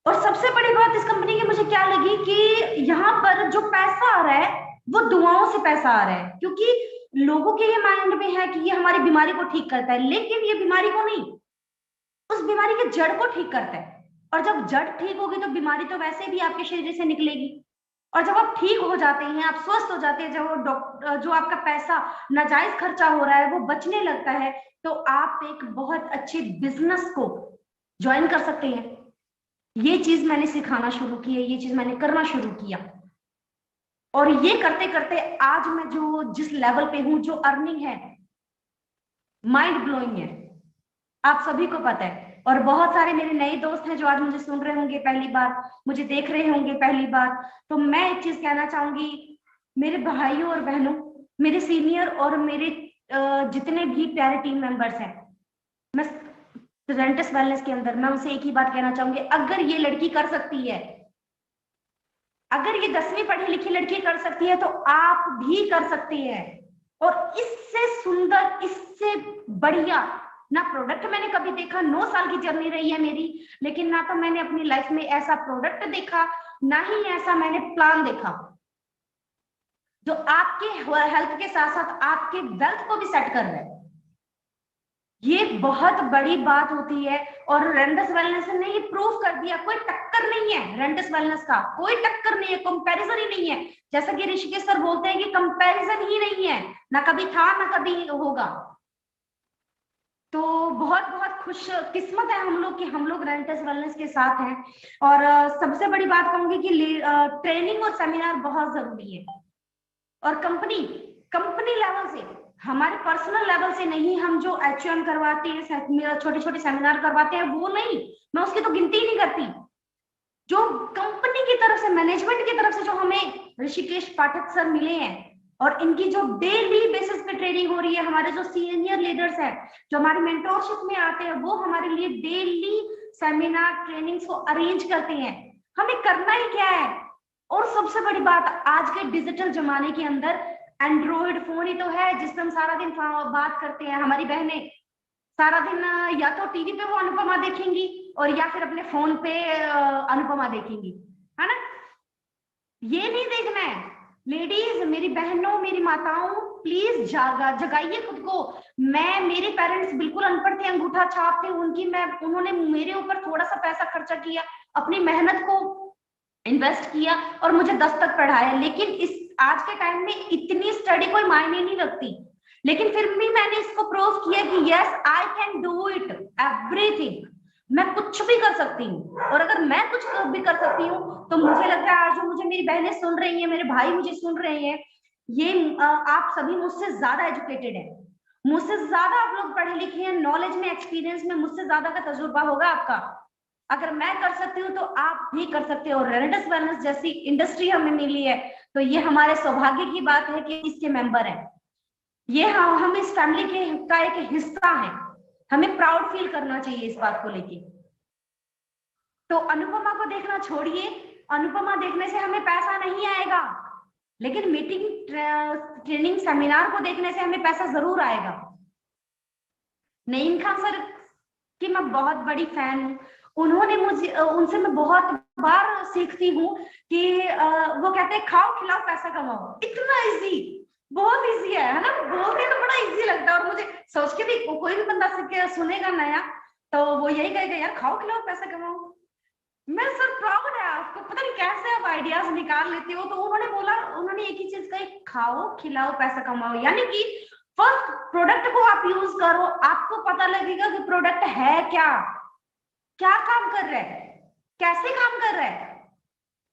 और सबसे बड़ी बात इस कंपनी की मुझे क्या लगी कि यहाँ पर जो पैसा आ रहा है वो दुआओं से पैसा आ रहा है, क्योंकि लोगों के ये माइंड में है कि ये हमारी बीमारी को ठीक करता है, लेकिन ये बीमारी को नहीं, उस बीमारी के जड़ को ठीक करता है। और जब जड़ ठीक होगी तो बीमारी तो वैसे भी आपके शरीर से निकलेगी। और जब आप ठीक हो जाते हैं, आप स्वस्थ हो जाते हैं, जब वो जो आपका पैसा नाजायज खर्चा हो रहा है वो बचने लगता है, तो आप एक बहुत अच्छे बिजनेस को ज्वाइन कर सकते हैं। ये चीज मैंने सिखाना शुरू की है, ये चीज मैंने करना शुरू किया और ये करते करते आज मैं जो जिस लेवल पे हूं, जो अर्निंग है माइंड ब्लोइंग है, आप सभी को पता है। और बहुत सारे मेरे नए दोस्त हैं जो आज मुझे सुन रहे होंगे पहली बार, मुझे देख रहे होंगे पहली बार, तो मैं एक चीज कहना चाहूंगी, मेरे भाइयों और बहनों, मेरे सीनियर और मेरे जितने भी प्यारे टीम मेंबर्स हैं, मैं रेनेटस वेलनेस के अंदर मैं उनसे एक ही बात कहना चाहूंगी, अगर ये लड़की कर सकती है, अगर ये 10वीं पढ़ी लिखी लड़की कर सकती है तो आप भी कर सकते हैं। और इससे सुंदर, इससे बढ़िया ना प्रोडक्ट मैंने कभी देखा। 9 साल की जर्नी रही है मेरी, लेकिन ना तो मैंने अपनी लाइफ में ऐसा प्रोडक्ट देखा, ना ही ऐसा मैंने प्लान देखा जो आपके हेल्थ के साथ साथ आपके वेल्थ को भी सेट कर रहा है। ये बहुत बड़ी बात होती है और रेनेटस वेलनेस ने ये प्रूव कर दिया, कोई टक्कर नहीं है रेनेटस वेलनेस का, कोई टक्कर नहीं है, कंपैरिजन ही नहीं है। जैसा कि ऋषिकेश सर बोलते हैं कि कंपैरिजन ही नहीं है, ना कभी था ना कभी होगा। तो बहुत बहुत खुश किस्मत है हम लोग कि हम लोग रेनेटस वेलनेस के साथ हैं। और सबसे बड़ी बात कहूंगी कि ट्रेनिंग और सेमिनार बहुत जरूरी है। और कंपनी लेवल से, हमारे पर्सनल लेवल से नहीं, हम जो एचयूएम करवाते हैं, छोटे छोटे सेमिनार करवाते हैं, वो नहीं, मैं उसकी तो गिनती ही नहीं करती। जो कंपनी की तरफ से, मैनेजमेंट की तरफ से जो हमें ऋषिकेश पाठक सर मिले हैं और इनकी जो डेली बेसिस पे ट्रेनिंग हो रही है, हमारे जो सीनियर लीडर्स हैं जो हमारी मेंटोरशिप में आते हैं, वो हमारे लिए डेली सेमिनार ट्रेनिंग्स को अरेंज करते हैं। हमें करना ही क्या है। और सबसे बड़ी बात, आज के डिजिटल जमाने के अंदर एंड्रॉइड फोन ही तो है जिसमें हम सारा दिन बात करते हैं। हमारी बहनें सारा दिन या तो टीवी पे वो अनुपमा देखेंगी और या फिर अपने फोन पे अनुपमा देखेंगी, है ना। ये नहीं देखना है। लेडीज, मेरी बहनों, मेरी माताओं, प्लीज जगाइए खुद को। मेरे पेरेंट्स बिल्कुल अनपढ़ थे, अंगूठा छाप थे उन्होंने मेरे ऊपर थोड़ा सा पैसा खर्चा किया, अपनी मेहनत को इन्वेस्ट किया और मुझे 10 तक पढ़ाया। लेकिन इस आज के टाइम में इतनी स्टडी कोई मायने नहीं रखती, लेकिन फिर भी मैंने इसको प्रूव किया कि yes I can do it everything. मैं कुछ भी कर सकती हूँ और अगर मैं कुछ भी कर सकती हूँ तो मुझे लगता है आज जो मुझे मेरी बहनें सुन रही हैं, मेरे भाई मुझे सुन रहे हैं, ये आप सभी मुझसे ज्यादा एजुकेटेड है, मुझसे ज्यादा आप लोग पढ़े लिखे हैं, नॉलेज में, एक्सपीरियंस में मुझसे ज्यादा का तजुर्बा होगा आपका। अगर मैं कर सकती हूँ तो आप भी कर सकते हो। रेनेटस वेलनेस जैसी इंडस्ट्री हमें मिली है तो ये हमारे सौभाग्य की बात है कि इसके मेंबर हैं, ये हम इस फैमिली का एक हिस्सा है। हमें प्राउड फील करना चाहिए इस बात को लेके। तो अनुपमा को देखना छोड़िए, अनुपमा देखने से हमें पैसा नहीं आएगा, लेकिन मीटिंग, ट्रेनिंग, सेमिनार को देखने से हमें पैसा जरूर आएगा। नईम खान सर की मैं बहुत बड़ी फैन हूँ। उन्होंने मुझे उनसे मैं बहुत बार सीखती हूँ कि वो कहते हैं खाओ खिलाओ पैसा कमाओ। इतना इजी, बहुत इजी है ना, बोलते तो बड़ा इजी लगता है। और मुझे सोच के भी कोई भी बंदा सुनेगा नया तो वो यही कहेगा यार खाओ खिलाओ पैसा कमाओ। मैं सर प्राउड है आपको, पता नहीं कैसे आप आइडियाज निकाल लेते हो। तो उन्होंने बोला, उन्होंने एक ही चीज कही, खाओ खिलाओ पैसा कमाओ। यानी कि फर्स्ट प्रोडक्ट को आप यूज करो, आपको पता लगेगा कि प्रोडक्ट है क्या, क्या काम कर रहा है, कैसे काम कर रहा है,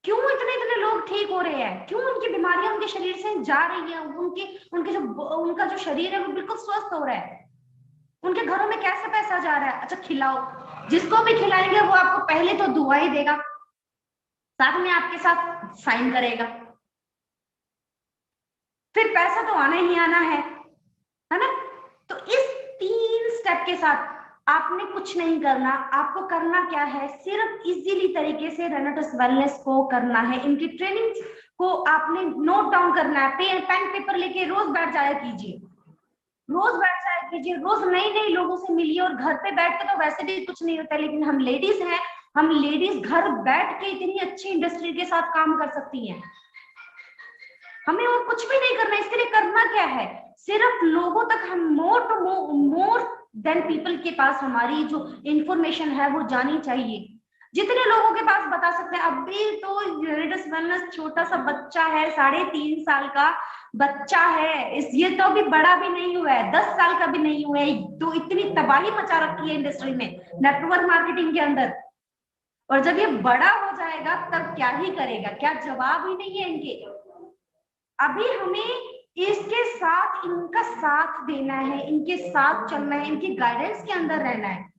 क्यों इतने इतने लोग ठीक हो रहे हैं, क्यों उनकी बीमारियां उनके शरीर से जा रही है, उनके जो उनका जो शरीर है वो बिल्कुल स्वस्थ हो रहा है, उनके घरों में कैसे पैसा जा रहा है। अच्छा खिलाओ, जिसको भी खिलाएंगे वो आपको पहले तो दुआ ही देगा, साथ में आपके साथ साइन करेगा, फिर पैसा तो आना ही आना है ना। तो इस 3 स्टेप के साथ आपने कुछ नहीं करना। आपको करना क्या है, सिर्फ इजीली तरीके से रेनेटस वेलनेस को करना है। इनकी ट्रेनिंग को आपने नोट डाउन करना है, पेन पेपर लेके रोज बैठ जाया कीजिए, रोज बैठ जाया कीजिए, रोज नई नई लोगों से मिलिए। और घर पे बैठ के तो वैसे भी कुछ नहीं होता, लेकिन हम लेडीज हैं, हम लेडीज घर बैठ के इतनी अच्छी इंडस्ट्री के साथ काम कर सकती हैं। हमें और कुछ भी नहीं करना, इसके लिए करना क्या है, सिर्फ लोगों तक हम मोर देन पीपल के पास हमारी जो इंफॉर्मेशन है वो जानी चाहिए। जितने लोगों के पास बता सकते हैं। अभी तो रेनेटस वेलनेस छोटा सा बच्चा है, 3.5 साल का बच्चा है, इस ये तो अभी बड़ा भी नहीं हुआ है, 10 साल का भी नहीं हुआ है, तो इतनी तबाही मचा रखी है इंडस्ट्री में, नेटवर्क मार्केटिंग के अंदर। और जब ये बड़ा हो जाएगा तब क्या ही करेगा, क्या जवाब ही नहीं है इनके। अभी हमें इसके साथ, इनका साथ देना है, इनके साथ चलना है, इनकी गाइडेंस के अंदर रहना है।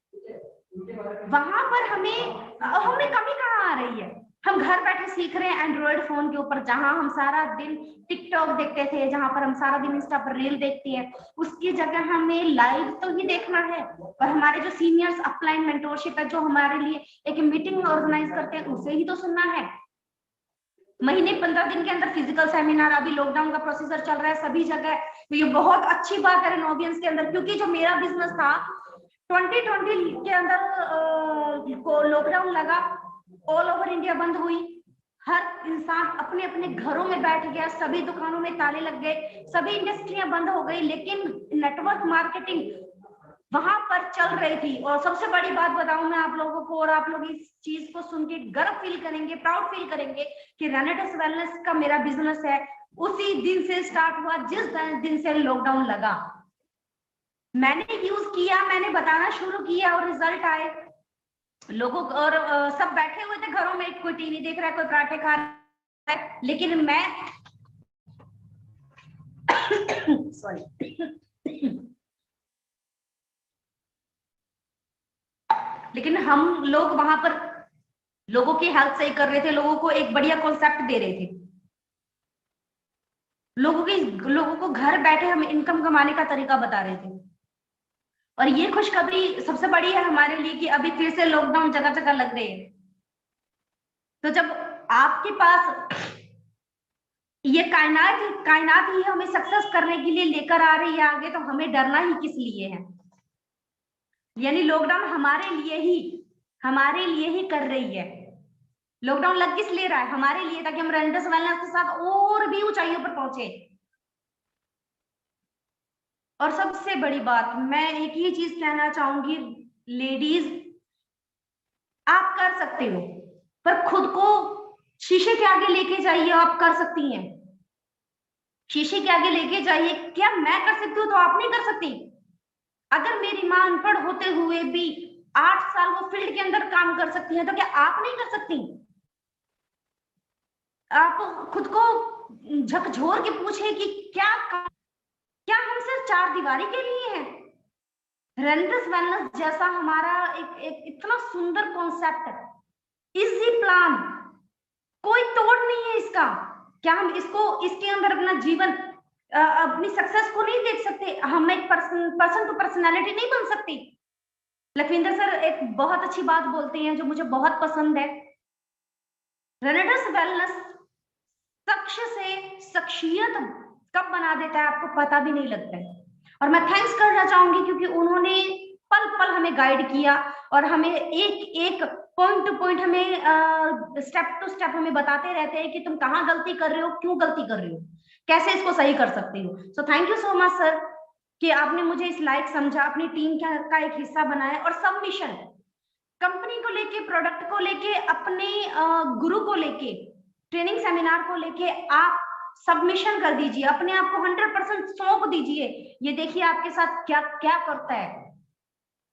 वहां पर हमें कमी कहाँ आ रही है, हम घर बैठे सीख रहे हैं एंड्रॉइड फोन के ऊपर, जहां हम सारा दिन टिकटॉक देखते थे, जहां पर हम सारा दिन इंस्टा पर रील देखते हैं, उसकी जगह हमें लाइव तो ही देखना है। और हमारे जो सीनियर्स अपलाइन मेंटोरशिप है, जो हमारे लिए एक मीटिंग ऑर्गेनाइज करते हैं, उसे ही तो सुनना है। महीने 15 दिन के अंदर फिजिकल सेमिनार, अभी लॉकडाउन का प्रोसीजर चल रहा है सभी जगह, तो ये बहुत अच्छी बात है रेनोवियंस के अंदर। क्योंकि जो मेरा बिजनेस था 2020 के अंदर को लॉकडाउन लगा, ऑल ओवर इंडिया बंद हुई, हर इंसान अपने अपने घरों में बैठ गया, सभी दुकानों में ताले लग गए, सभी इंडस्ट्रियां बंद हो गई, लेकिन नेटवर्क मार्केटिंग वहां पर चल रही थी। और सबसे बड़ी बात बताऊं मैं आप लोगों को, और आप लोग इस चीज को सुन के गर्व फील करेंगे, प्राउड फील करेंगे कि रेनेटस वेलनेस का मेरा बिजनेस है उसी दिन से स्टार्ट हुआ जिस दिन से लॉकडाउन लगा। मैंने यूज किया, मैंने बताना शुरू किया और रिजल्ट आए लोगों। और सब बैठे हुए थे घरों में, कोई टीवी देख रहा है, कोई पराठे खा रहा है, लेकिन मैं सॉरी लेकिन हम लोग वहां पर लोगों की हेल्प सही कर रहे थे, लोगों को एक बढ़िया कॉन्सेप्ट दे रहे थे, लोगों को घर बैठे हम इनकम कमाने का तरीका बता रहे थे। और ये खुशखबरी सबसे बड़ी है हमारे लिए कि अभी फिर से लॉकडाउन जगह जगह लग रहे हैं। तो जब आपके पास ये कायनात ही हमें सक्सेस करने के लिए लेकर आ रही है आगे, तो हमें डरना ही किस लिए है। यानी लॉकडाउन हमारे लिए ही कर रही है। लॉकडाउन लग किस लिए रहा है, हमारे लिए, ताकि हम रेनेटस वेलनेस के साथ और भी ऊंचाइयों पर पहुंचे। और सबसे बड़ी बात मैं एक ही चीज कहना चाहूंगी, लेडीज आप कर सकते हो, पर खुद को शीशे के आगे लेके जाइए, आप कर सकती हैं। शीशे के आगे लेके जाइए, क्या मैं कर सकती हूँ तो आप नहीं कर सकती। अगर मेरी माँ अनपढ़ होते हुए भी 8 साल वो फील्ड के अंदर काम कर सकती है, तो क्या आप नहीं कर सकती। आप खुद को झकझोर के पूछे कि क्या हम सिर्फ 4 दीवारी के लिए हैं। रेनेटस वेलनेस जैसा हमारा एक इतना सुंदर कॉन्सेप्ट है, इजी प्लान, कोई तोड़ नहीं है इसका। क्या हम इसके अंदर अपना जीवन, अपनी सक्सेस को नहीं देख सकते, हम एक पर्सन टू पर्सनालिटी नहीं बन सकती। लखविंदर सर एक बहुत अच्छी बात बोलते हैं जो मुझे बहुत पसंद है, रेनेटस वेलनेस शख्स से शख्सियत कब बना देता है आपको पता भी नहीं लगता है। और मैं थैंक्स करना चाहूंगी क्योंकि उन्होंने हमें गाइड किया और हमें एक एक पॉइंट टू पॉइंट हमें स्टेप टू स्टेप हमें बताते रहते हैं कि तुम कहाँ गलती कर रहे हो, क्यों गलती कर रहे हो, कैसे इसको सही कर सकते हो। So thank you so much sir कि आपने मुझे इस लायक समझा, अपनी टीम का एक हिस्सा बनाया और सबमिशन कंपनी को लेके, प्रोडक्ट को लेके, अपने गुरु को लेके, ट्रेनिंग सेमिनार को लेके आप सबमिशन कर दीजिए, अपने आप को 100% सौंप दीजिए। ये देखिए आपके साथ क्या क्या करता है,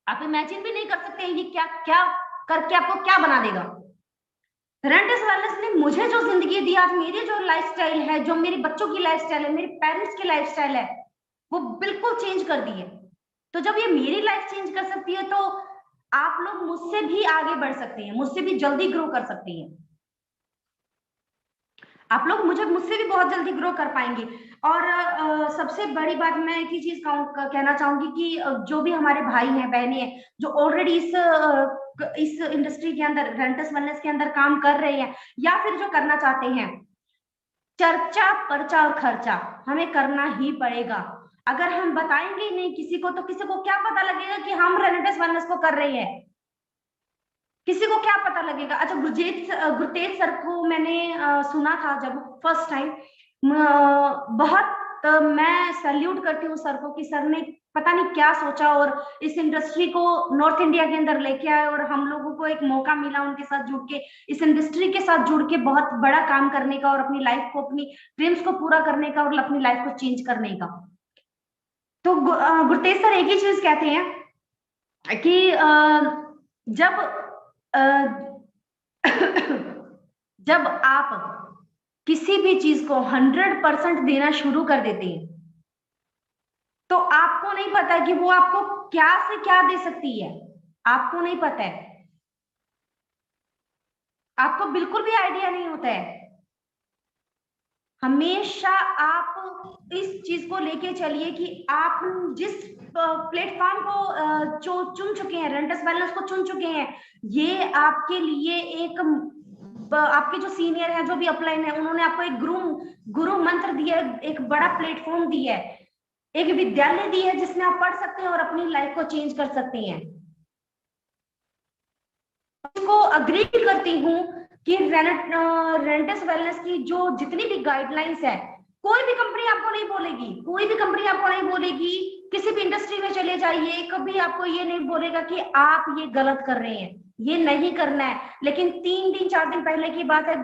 आप इमेजिन भी नहीं कर सकते हैं ये क्या क्या करके आपको क्या बना देगा। रेंटस वेलनेस ने मुझे जो जिंदगी दी, आज मेरी जो लाइफस्टाइल है, जो मेरे बच्चों की लाइफस्टाइल है, मेरे पेरेंट्स की लाइफस्टाइल है, वो बिल्कुल चेंज कर दी है। तो जब ये मेरी लाइफ चेंज कर सकती है, तो आप लोग मुझसे भी आगे बढ़ सकते हैं, मुझसे भी जल्दी ग्रो कर सकते हैं। आप लोग मुझसे भी बहुत जल्दी ग्रो कर पाएंगे। और सबसे बड़ी बात मैं एक ही चीज कहना चाहूंगी कि जो भी हमारे भाई हैं, बहनें हैं, जो ऑलरेडी इस इंडस्ट्री के अंदर, रेंटस वेलनेस के अंदर काम कर रहे हैं या फिर जो करना चाहते हैं, चर्चा, पर्चा और खर्चा हमें करना ही पड़ेगा। अगर हम बताएंगे ही नहीं किसी को, तो किसी को क्या पता लगेगा कि हम रेंटस वेलनेस को कर रहे हैं, किसी को क्या पता लगेगा। अच्छा, गुरतेज सर को मैंने सुना था जब फर्स्ट टाइम, बहुत मैं सैल्यूट करती हूँ सर को कि सर ने पता नहीं क्या सोचा और इस इंडस्ट्री को नॉर्थ इंडिया के अंदर लेके आए और हम लोगों को एक मौका मिला उनके साथ जुड़ के, इस इंडस्ट्री के साथ जुड़ के बहुत बड़ा काम करने का और अपनी लाइफ को, अपनी ड्रीम्स को पूरा करने का और अपनी लाइफ को चेंज करने का। तो गुरतेज सर एक ही चीज कहते हैं कि जब आप किसी भी चीज को 100% देना शुरू कर देते हैं, तो आपको नहीं पता कि वो आपको क्या से क्या दे सकती है, आपको नहीं पता है, आपको बिल्कुल भी आइडिया नहीं होता है। हमेशा आप इस चीज को लेके चलिए कि आप जिस प्लेटफॉर्म को जो चुन चुके हैं, रेंटस वेलनेस को चुन चुके हैं, ये आपके लिए एक, आपके जो सीनियर है, जो भी अपलाइन है, उन्होंने आपको एक गुरु मंत्र दिया है, एक बड़ा प्लेटफॉर्म दिया है, एक विद्यालय दी है जिसमें आप पढ़ सकते हैं और अपनी लाइफ को चेंज कर सकते हैं। इसको अग्री करती हूँ कि रेंटस वेलनेस की जो जितनी भी गाइडलाइंस है, कोई भी कंपनी आपको नहीं बोलेगी, कोई भी कंपनी आपको नहीं बोलेगी, किसी भी इंडस्ट्री में चले जाइए, कभी आपको ये नहीं बोलेगा कि आप ये गलत कर रहे हैं, ये नहीं करना है। लेकिन 3 दिन 4 दिन पहले की बात है,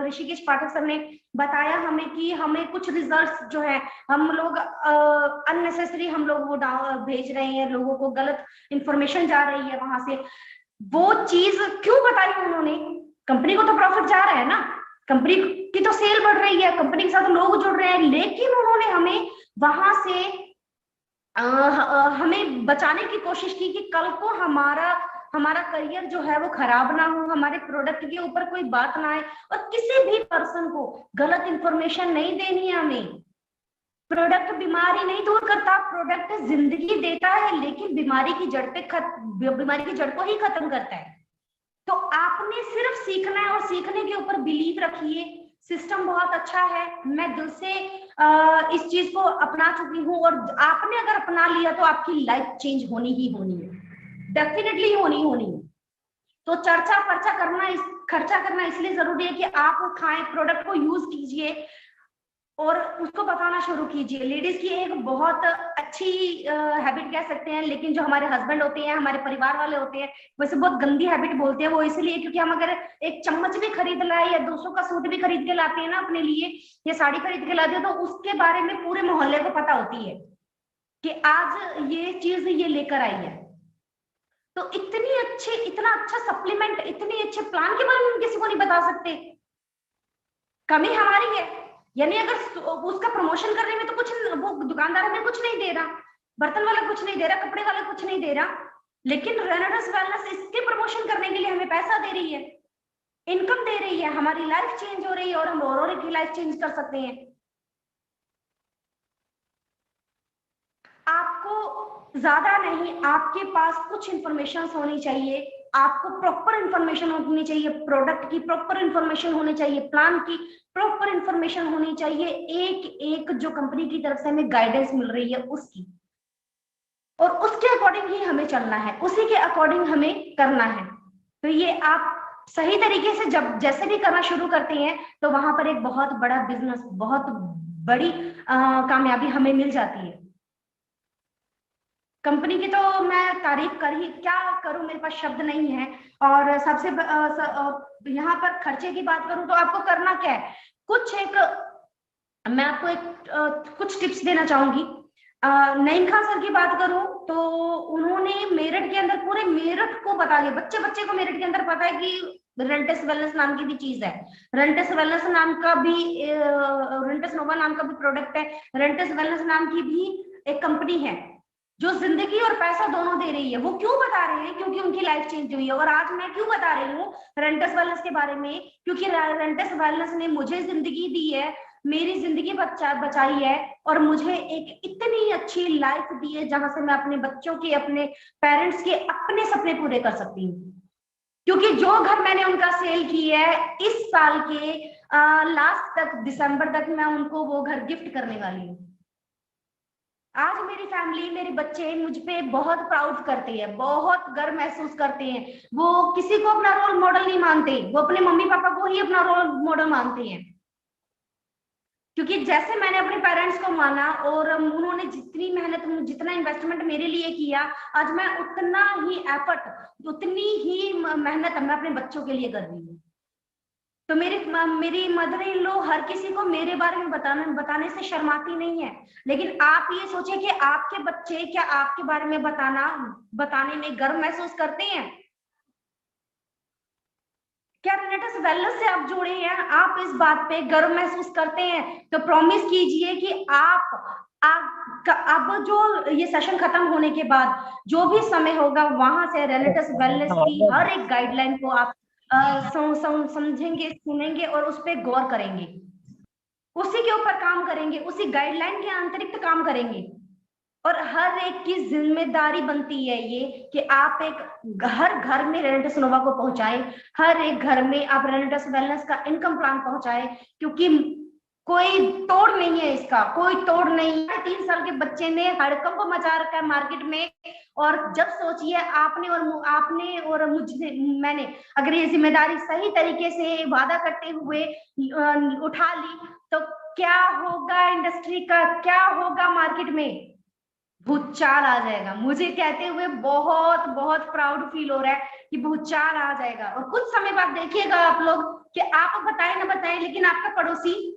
ऋषिकेश पाठक सर ने बताया हमें कि हमें कुछ रिजल्ट्स जो है, हम लोग अननेसेसरी हम लोग वो भेज रहे हैं, लोगों को गलत इंफॉर्मेशन जा रही है वहां से। वो चीज क्यों बताई उन्होंने? कंपनी को तो प्रॉफिट जा रहा है ना, कंपनी की तो सेल बढ़ रही है, कंपनी के साथ लोग जुड़ रहे हैं, लेकिन उन्होंने हमें वहां से हमें बचाने की कोशिश की कि कल को हमारा करियर जो है वो खराब ना हो, हमारे प्रोडक्ट के ऊपर कोई बात ना आए, और किसी भी पर्सन को गलत इंफॉर्मेशन नहीं देनी है हमें। प्रोडक्ट बीमारी नहीं दूर करता, प्रोडक्ट जिंदगी देता है, लेकिन बीमारी की जड़ को ही खत्म करता है। तो आपने सिर्फ सीखना है और सीखने के ऊपर बिलीव रखिए। सिस्टम बहुत अच्छा है, मैं दिल से इस चीज को अपना चुकी हूँ, और आपने अगर अपना लिया तो आपकी लाइफ चेंज होनी ही होनी है, डेफिनेटली होनी है। तो चर्चा पर्चा करना, खर्चा करना इसलिए जरूरी है कि आप खाएं, प्रोडक्ट को यूज कीजिए और उसको बताना शुरू कीजिए। लेडीज की एक बहुत अच्छी हैबिट कह सकते हैं, लेकिन जो हमारे हस्बैंड होते हैं, हमारे परिवार वाले होते हैं, वैसे बहुत गंदी हैबिट बोलते हैं वो, इसलिए क्योंकि हम अगर एक चम्मच भी खरीद लाए या 200 का सूट भी खरीद के लाते हैं ना अपने लिए, या साड़ी खरीद के लाते हैं, तो उसके बारे में पूरे मोहल्ले को पता होती है कि आज ये चीज ये लेकर आई है। तो इतना अच्छा सप्लीमेंट, इतने अच्छे प्लान के बारे में हम किसी को नहीं बता सकते। कमी हमारी है, यानी अगर उसका प्रमोशन करने में तो कुछ, वो दुकानदार हमें कुछ नहीं दे रहा, बर्तन वाला कुछ नहीं दे रहा, कपड़े वाला कुछ नहीं दे रहा, लेकिन रेंटस वेलनेस इसके प्रमोशन करने के लिए हमें पैसा दे रही है, इनकम दे रही है, हमारी लाइफ चेंज हो रही है और हम और की लाइफ चेंज कर सकते हैं। आपको ज्यादा नहीं, आपके पास कुछ इंफॉर्मेशन होनी चाहिए, आपको प्रॉपर इंफॉर्मेशन होनी चाहिए, प्रोडक्ट की प्रॉपर इंफॉर्मेशन होनी चाहिए, प्लान की प्रॉपर इंफॉर्मेशन होनी चाहिए, एक जो कंपनी की तरफ से हमें गाइडेंस मिल रही है उसकी। और उसके अकॉर्डिंग ही हमें चलना है, उसी के अकॉर्डिंग हमें करना है। तो ये आप सही तरीके से जब जैसे भी करना शुरू करते हैं तो वहां पर एक बहुत बड़ा बिजनेस, बहुत बड़ी कामयाबी हमें मिल जाती है। कंपनी की तो मैं तारीफ कर ही क्या करूं, मेरे पास शब्द नहीं है। और सबसे यहाँ पर खर्चे की बात करूं तो आपको करना क्या है, मैं आपको कुछ टिप्स देना चाहूंगी। नईम खान सर की बात करूं तो उन्होंने मेरठ के अंदर, पूरे मेरठ को बता दिया, बच्चे बच्चे को मेरठ के अंदर पता है कि रेंटेस वेलनेस नाम की भी चीज है, रेंटेस वेलनेस नाम का भी रेंटेस नोवा नाम का भी प्रोडक्ट है, रेंटेस वेलनेस नाम की भी एक कंपनी है जो जिंदगी और पैसा दोनों दे रही है। वो क्यों बता रहे हैं, क्योंकि उनकी लाइफ चेंज हुई है। और आज मैं क्यों बता रही हूँ रेंटेस वेलनेस के बारे में, क्योंकि रेंटेस वेलनेस ने मुझे जिंदगी दी है, मेरी जिंदगी बचाई है, और मुझे एक इतनी अच्छी लाइफ दी है जहां से मैं अपने बच्चों के, अपने पेरेंट्स के अपने सपने पूरे कर सकती हूँ। क्योंकि जो घर मैंने उनका सेल की है, इस साल के लास्ट तक, दिसंबर तक मैं उनको वो घर गिफ्ट करने वाली हूँ। आज मेरी फैमिली, मेरे बच्चे मुझ पे बहुत प्राउड करते हैं, बहुत गर्व महसूस करते हैं। वो किसी को अपना रोल मॉडल नहीं मानते, वो अपने मम्मी पापा को ही अपना रोल मॉडल मानते हैं। क्योंकि जैसे मैंने अपने पेरेंट्स को माना और उन्होंने जितनी मेहनत, जितना इन्वेस्टमेंट मेरे लिए किया, आज मैं उतना ही एफर्ट, उतनी ही मेहनत मैं अपने बच्चों के लिए कर रही हूँ। तो मेरी मदर इन लॉ हर किसी को मेरे बारे में बताने से शर्माती नहीं है। लेकिन आप ये सोचिए कि आपके बच्चे क्या आपके बारे में बताने में गर्व महसूस करते हैं? क्या रेनेटस वेलनेस से आप जुड़े हैं, आप इस बात पे गर्व महसूस करते हैं? तो प्रॉमिस कीजिए कि अब जो ये सेशन खत्म होने के बाद जो भी समय होगा, वहां से रेनेटस वेलनेस की हर एक गाइडलाइन को आप समझेंगे, सुनेंगे और उस पर गौर करेंगे, उसी के ऊपर काम करेंगे, उसी गाइडलाइन के अतिरिक्त काम करेंगे। और हर एक की जिम्मेदारी बनती है ये कि आप एक हर घर में रेनेटस नोवा को पहुंचाएं, हर एक घर में आप रेनेटस वेलनेस का इनकम प्लान पहुंचाएं, क्योंकि कोई तोड़ नहीं है इसका, कोई तोड़ नहीं है। 3 साल के बच्चे ने हड़कंप मचा रखा है मार्केट में। और जब सोचिए आपने और मुझे, मैंने अगर ये जिम्मेदारी सही तरीके से वादा करते हुए उठा ली, तो क्या होगा इंडस्ट्री का, क्या होगा मार्केट में? भूचाल आ जाएगा। मुझे कहते हुए बहुत बहुत प्राउड फील हो रहा है कि भूचाल आ जाएगा। और कुछ समय बाद देखिएगा आप लोग कि आप बताएं ना बताएं, लेकिन आपका पड़ोसी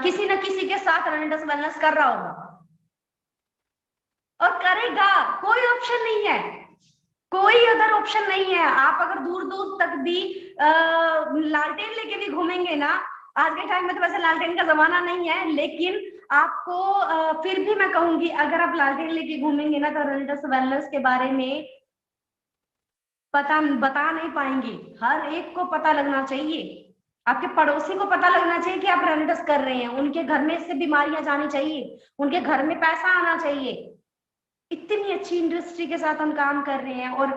किसी न किसी के साथ रेनेटस वेलनेस कर रहा होगा और करेगा। कोई ऑप्शन नहीं है, कोई अदर ऑप्शन नहीं है। आप अगर दूर दूर तक भी लालटेन लेके भी घूमेंगे ना, आज के टाइम में तो वैसे लालटेन का जमाना नहीं है, लेकिन आपको फिर भी मैं कहूंगी, अगर आप लालटेन लेके घूमेंगे ना, तो रेनेटस वेलनेस के बारे में बता नहीं पाएंगे। हर एक को पता लगना चाहिए, आपके पड़ोसी को पता लगना चाहिए कि आप रेनेटस कर रहे हैं, उनके घर में से बीमारियां जानी चाहिए, उनके घर में पैसा आना चाहिए। इतनी अच्छी इंडस्ट्री के साथ हम काम कर रहे हैं। और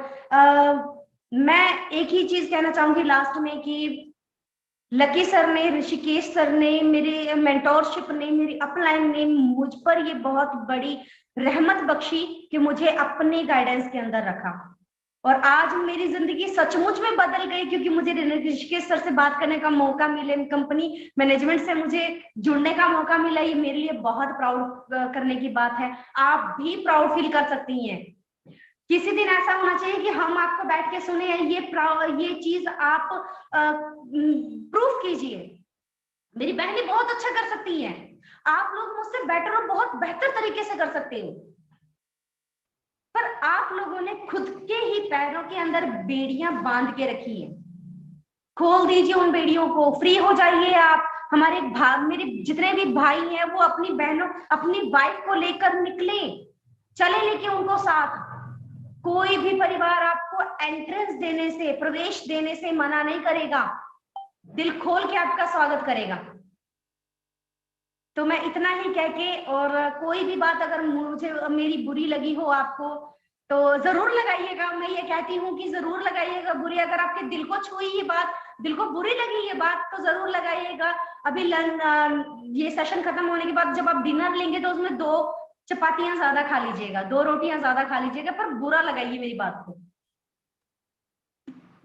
मैं एक ही चीज कहना चाहूंगी लास्ट में कि लकी सर ने, ऋषिकेश सर ने, मेरे मेंटोरशिप ने, मेरी अपलाइन ने मुझ पर ये बहुत बड़ी रहमत बख्शी कि मुझे अपने गाइडेंस के अंदर रखा। और आज मेरी जिंदगी सचमुच में बदल गई, क्योंकि मुझे ऋषिकेश सर से बात करने का मौका मिले, कंपनी मैनेजमेंट से मुझे जुड़ने का मौका मिला। ये मेरे लिए बहुत प्राउड करने की बात है। आप भी प्राउड फील कर सकती हैं। किसी दिन ऐसा होना चाहिए कि हम आपको बैठ के सुने, ये चीज आप प्रूफ कीजिए। मेरी बहनें बहुत अच्छा कर सकती हैं, आप लोग मुझसे बेटर और बहुत बेहतर तरीके से कर सकते हो, पर आप लोगों ने खुद के ही पैरों के अंदर बेड़ियां बांध के रखी है। खोल दीजिए उन बेड़ियों को, फ्री हो जाइए आप। हमारे मेरे जितने भी भाई हैं वो अपनी बहनों, अपनी वाइफ को लेकर निकले, चले लेके उनको साथ। कोई भी परिवार आपको एंट्रेंस देने से, प्रवेश देने से मना नहीं करेगा, दिल खोल के आपका स्वागत करेगा। तो मैं इतना ही कह के, और कोई भी बात अगर मुझे मेरी बुरी लगी हो आपको, तो जरूर लगाइएगा। मैं ये कहती हूँ कि जरूर लगाइएगा बुरी। अगर आपके दिल को छुई ये बात, दिल को बुरी लगी ये बात, तो जरूर लगाइएगा। अभी ये सेशन खत्म होने के बाद जब आप डिनर लेंगे तो उसमें 2 चपातियां ज्यादा खा लीजिएगा, 2 रोटियां ज्यादा खा लीजिएगा, पर बुरा लगाइए मेरी बात को।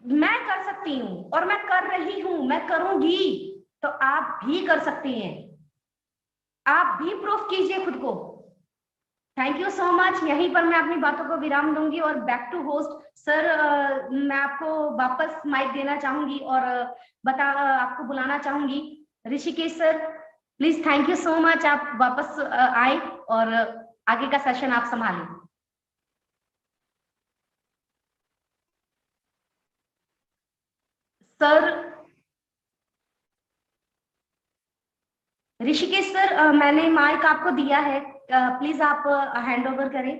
मैं कर सकती हूँ और मैं कर रही हूँ, मैं करूंगी, तो आप भी कर सकती हैं, आप भी प्रूफ कीजिए खुद को। Thank you so much. यहीं पर मैं अपनी बातों को विराम दूंगी और बैक टू होस्ट सर, मैं आपको वापस माइक देना चाहूंगी और आपको बुलाना चाहूंगी। Rishikesh sir please, thank you so much, आप वापस आए और आगे का सेशन आप संभालें। सर ऋषिकेश सर, मैंने माइक आपको दिया है, प्लीज आप हैंड ओवर करें।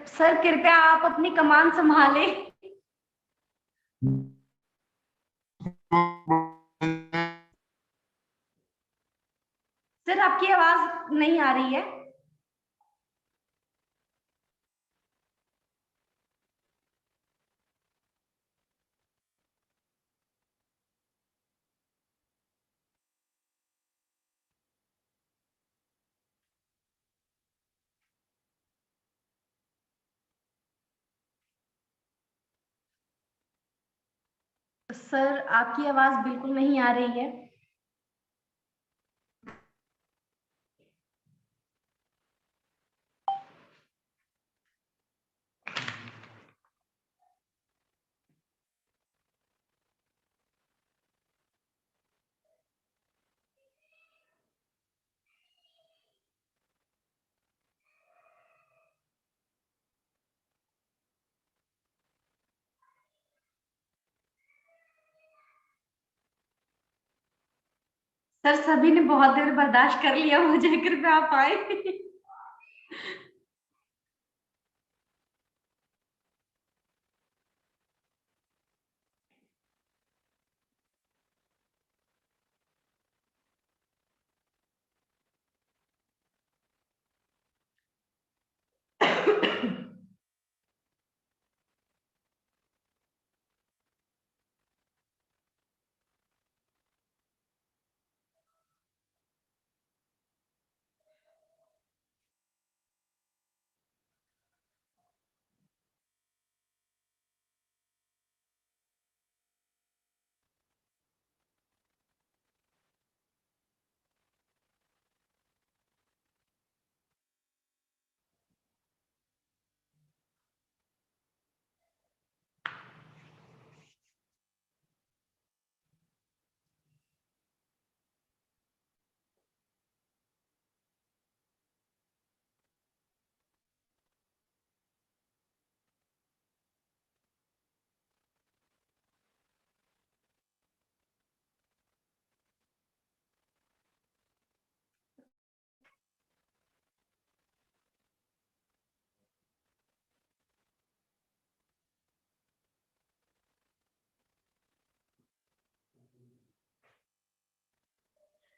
सर कृपया आप अपनी कमान संभालें। सर आपकी आवाज नहीं आ रही है। सर आपकी आवाज बिल्कुल नहीं आ रही है। सर सभी ने बहुत देर बर्दाश्त कर लिया मुझे, कृपया आप आए।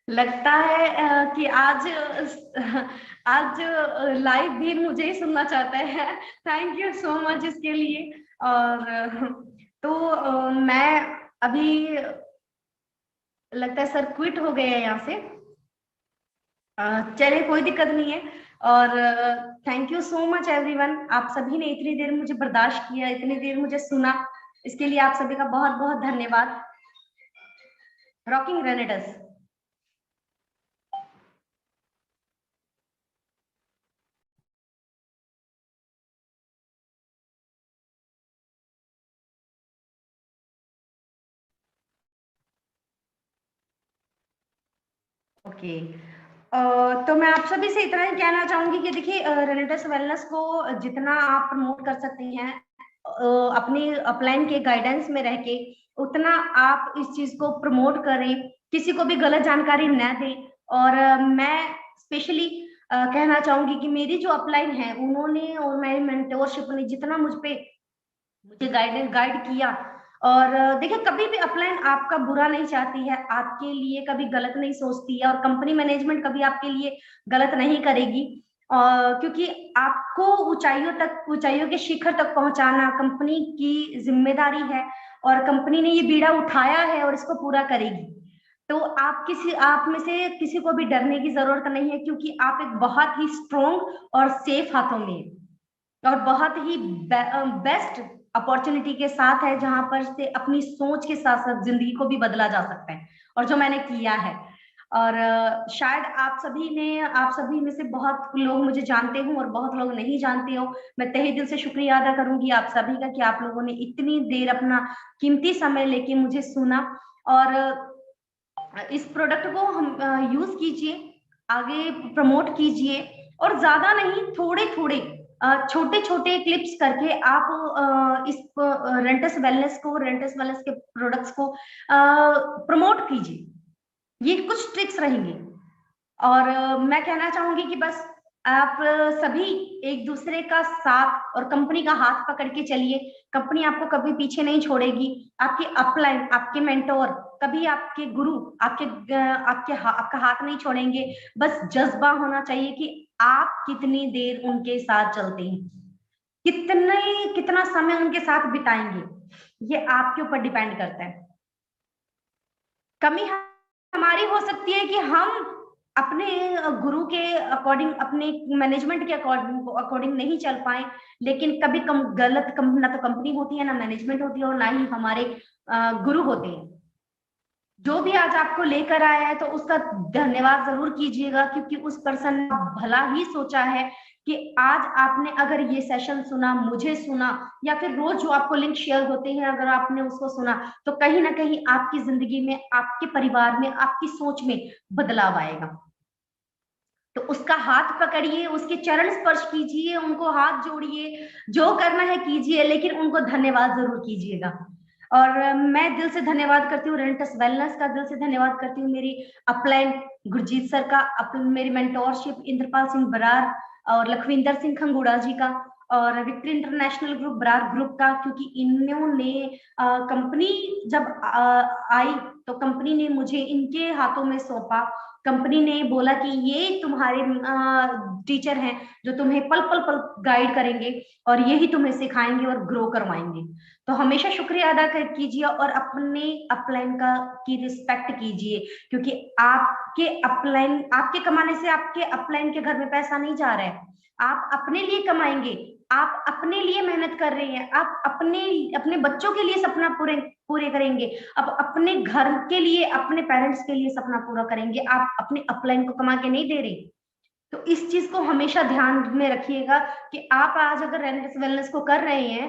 लगता है कि आज लाइव भी मुझे ही सुनना चाहता है। थैंक यू सो मच इसके लिए। और मैं अभी, लगता है सर क्विट हो गए हैं यहाँ से। चलिए कोई दिक्कत नहीं है। और thank you so much everyone, आप सभी ने इतनी देर मुझे बर्दाश्त किया, इतनी देर मुझे सुना, इसके लिए आप सभी का बहुत बहुत धन्यवाद। रॉकिंग रेनेडस। ओके, तो मैं आप सभी से इतना ही कहना चाहूंगी कि देखिए, रेनेडस वेलनेस को जितना आप प्रमोट कर सकते हैं अपनी अपलाइन के गाइडेंस में रह के, उतना आप इस चीज को प्रमोट करें, किसी को भी गलत जानकारी न दें। और मैं स्पेशली कहना चाहूंगी कि मेरी जो अपलाइन है उन्होंने और मेरी मेंटोरशिप ने जितना मुझे गाइड किया, और देखिए, कभी भी अपलाइन आपका बुरा नहीं चाहती है, आपके लिए कभी गलत नहीं सोचती है, और कंपनी मैनेजमेंट कभी आपके लिए गलत नहीं करेगी, क्योंकि आपको ऊंचाइयों के शिखर तक पहुंचाना कंपनी की जिम्मेदारी है, और कंपनी ने ये बीड़ा उठाया है और इसको पूरा करेगी। तो आप में से किसी को भी डरने की जरूरत नहीं है, क्योंकि आप एक बहुत ही स्ट्रॉन्ग और सेफ हाथों में हैं, और बहुत ही बेस्ट अपॉर्चुनिटी के साथ है, जहां पर से अपनी सोच के साथ साथ जिंदगी को भी बदला जा सकता है, और जो मैंने किया है। और शायद आप सभी में से बहुत लोग मुझे जानते हो और बहुत लोग नहीं जानते हो। मैं तहे दिल से शुक्रिया अदा करूंगी आप सभी का कि आप लोगों ने इतनी देर अपना कीमती समय लेके मुझे सुना, और इस प्रोडक्ट को हम यूज कीजिए, आगे प्रमोट कीजिए, और ज्यादा नहीं, थोड़े थोड़े छोटे छोटे क्लिप्स करके आप इस रेंटस वेलनेस के प्रोडक्ट्स को प्रमोट कीजिए। ये कुछ ट्रिक्स रहेंगे, और मैं कहना चाहूंगी कि बस आप सभी एक दूसरे का साथ और कंपनी का हाथ पकड़ के चलिए। कंपनी आपको कभी पीछे नहीं छोड़ेगी। आपके अपलाइन, आपके मेंटोर, कभी आपके गुरु आपका हाथ नहीं छोड़ेंगे। बस जज्बा होना चाहिए कि आप कितनी देर उनके साथ चलते हैं, कितना समय उनके साथ बिताएंगे, ये आपके ऊपर डिपेंड करता है। कमी हमारी हो सकती है कि हम अपने गुरु के अकॉर्डिंग, अपने मैनेजमेंट के अकॉर्डिंग नहीं चल पाए, लेकिन कभी ना तो कंपनी होती है, ना मैनेजमेंट होती है, और ना ही हमारे गुरु होते हैं। जो भी आज आपको लेकर आया है तो उसका धन्यवाद जरूर कीजिएगा, क्योंकि उस पर्सन ने भला ही सोचा है कि आज आपने अगर ये सेशन सुना, मुझे सुना, या फिर रोज जो आपको लिंक शेयर होते हैं अगर आपने उसको सुना, तो कहीं ना कहीं आपकी जिंदगी में, आपके परिवार में, आपकी सोच में बदलाव आएगा। तो उसका हाथ पकड़िए, उसके चरण स्पर्श कीजिए, उनको हाथ जोड़िए, जो करना है कीजिए, लेकिन उनको धन्यवाद जरूर कीजिएगा। और मैं दिल से धन्यवाद करती हूँ रेंटस वेलनेस का, दिल से धन्यवाद करती हूँ मेरी अपलाइन गुरजीत सर का, मेरी मेंटोरशिप इंद्रपाल सिंह बरार और लखविंदर सिंह खंगूड़ा जी का, और victory international group Brar group का, क्योंकि इन्होंने कंपनी जब आई तो कंपनी ने मुझे इनके हाथों में सौंपा। कंपनी ने बोला कि ये तुम्हारे टीचर हैं जो तुम्हें पल पल पल गाइड करेंगे, और यही तुम्हें सिखाएंगे और ग्रो करवाएंगे। तो हमेशा शुक्रिया अदा कीजिए, और अपने अपलाइन की रिस्पेक्ट कीजिए, क्योंकि आपके कमाने से आपके अपलाइन के घर में पैसा नहीं जा रहा है। आप अपने लिए कमाएंगे, आप अपने लिए मेहनत कर रहे हैं, आप अपने बच्चों के लिए सपना पूरे करेंगे, अब अपने घर के लिए, अपने पेरेंट्स के लिए सपना पूरा करेंगे। आप अपने अपलाइन को कमा के नहीं दे रहे। तो इस चीज को हमेशा ध्यान में रखिएगा कि आप आज अगर रेंटस वेलनेस को कर रहे हैं,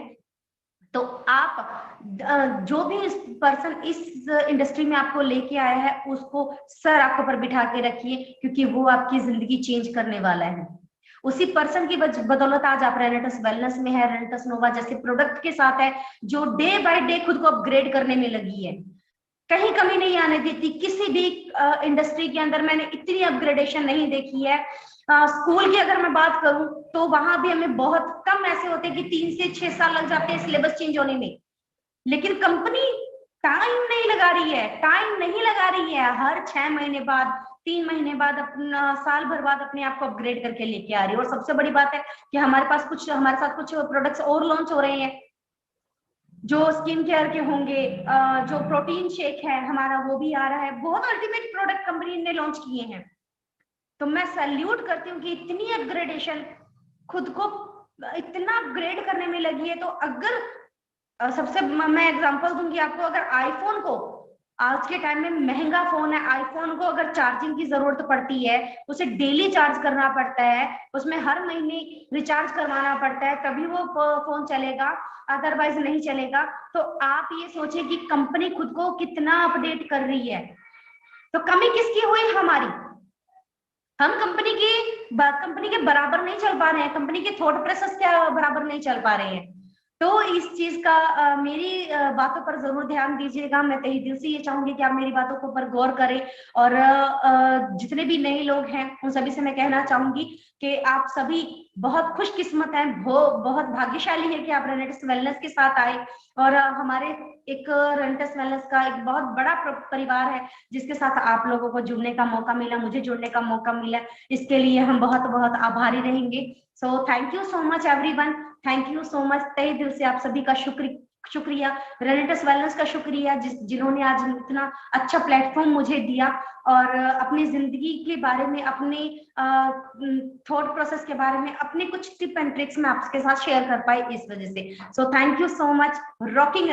तो आप जो भी पर्सन इस इंडस्ट्री में आपको लेके आया है उसको सर आपके ऊपर बिठा के रखिए, क्योंकि वो आपकी जिंदगी चेंज करने वाला है। उसी पर्सन की बदौलत आज आप रेनेटस वेलनेस में है, रेनेटस नोवा जैसे प्रोडक्ट के साथ है, जो डे बाय डे खुद को अपग्रेड करने में लगी है। कहीं कमी नहीं आने देती। किसी भी इंडस्ट्री के अंदर मैंने इतनी अपग्रेडेशन नहीं देखी है। स्कूल की अगर मैं बात करूं तो वहां भी हमें बहुत कम ऐसे होते हैं कि 3 से 6 साल लग जाते हैं सिलेबस चेंज होने में, लेकिन कंपनी टाइम नहीं लगा रही है। हर 6 महीने बाद, 3 महीने बाद, अपना साल भर बाद अपने आप को अपग्रेड करके लेके आ रही है। और सबसे बड़ी बात है कि हमारे साथ कुछ प्रोडक्ट्स और लॉन्च हो रहे हैं, जो स्किन केयर के होंगे, जो प्रोटीन शेक है हमारा वो भी आ रहा है। बहुत अल्टीमेट प्रोडक्ट कंपनी ने लॉन्च किए हैं। तो मैं सैल्यूट करती हूँ कि इतनी अपग्रेडेशन, खुद को इतना अपग्रेड करने में लगी है। तो अगर सबसे मैं एग्जांपल दूंगी आपको, अगर आईफोन को, आज के टाइम में महंगा फोन है, आईफोन को अगर चार्जिंग की जरूरत पड़ती है, उसे डेली चार्ज करना पड़ता है, उसमें हर महीने रिचार्ज करवाना पड़ता है, तभी वो फोन चलेगा, अदरवाइज नहीं चलेगा। तो आप ये सोचिए कि कंपनी खुद को कितना अपडेट कर रही है। तो कमी किसकी हुई? हमारी। हम कंपनी के बराबर नहीं चल पा रहे हैं, कंपनी के थॉट प्रोसेस के बराबर नहीं चल पा रहे हैं। तो इस चीज का मेरी बातों पर जरूर ध्यान दीजिएगा। मैं तहे दिल से ये चाहूंगी कि आप मेरी बातों के ऊपर गौर करें। और जितने भी नए लोग हैं उन सभी से मैं कहना चाहूंगी कि आप सभी बहुत खुशकिस्मत है, बहुत भाग्यशाली है कि आप रेनेटिस वेलनेस के साथ आए और हमारे एक रेनेटिस वेलनेस का एक बहुत बड़ा परिवार है जिसके साथ आप लोगों को जुड़ने का मौका मिला, मुझे जुड़ने का मौका मिला। इसके लिए हम बहुत बहुत आभारी रहेंगे। So thank you so much everyone, thank you so much, तहे दिल से आप सभी का शुक्रिया, रेनेटिस वेलनेस का शुक्रिया जिन्होंने आज इतना अच्छा प्लेटफॉर्म मुझे दिया और अपनी जिंदगी के बारे में, अपने थॉट प्रोसेस के बारे में, अपने कुछ टिप एंड ट्रिक्स मैं आपके साथ शेयर कर पाई इस वजह से। So thank you so much, rocking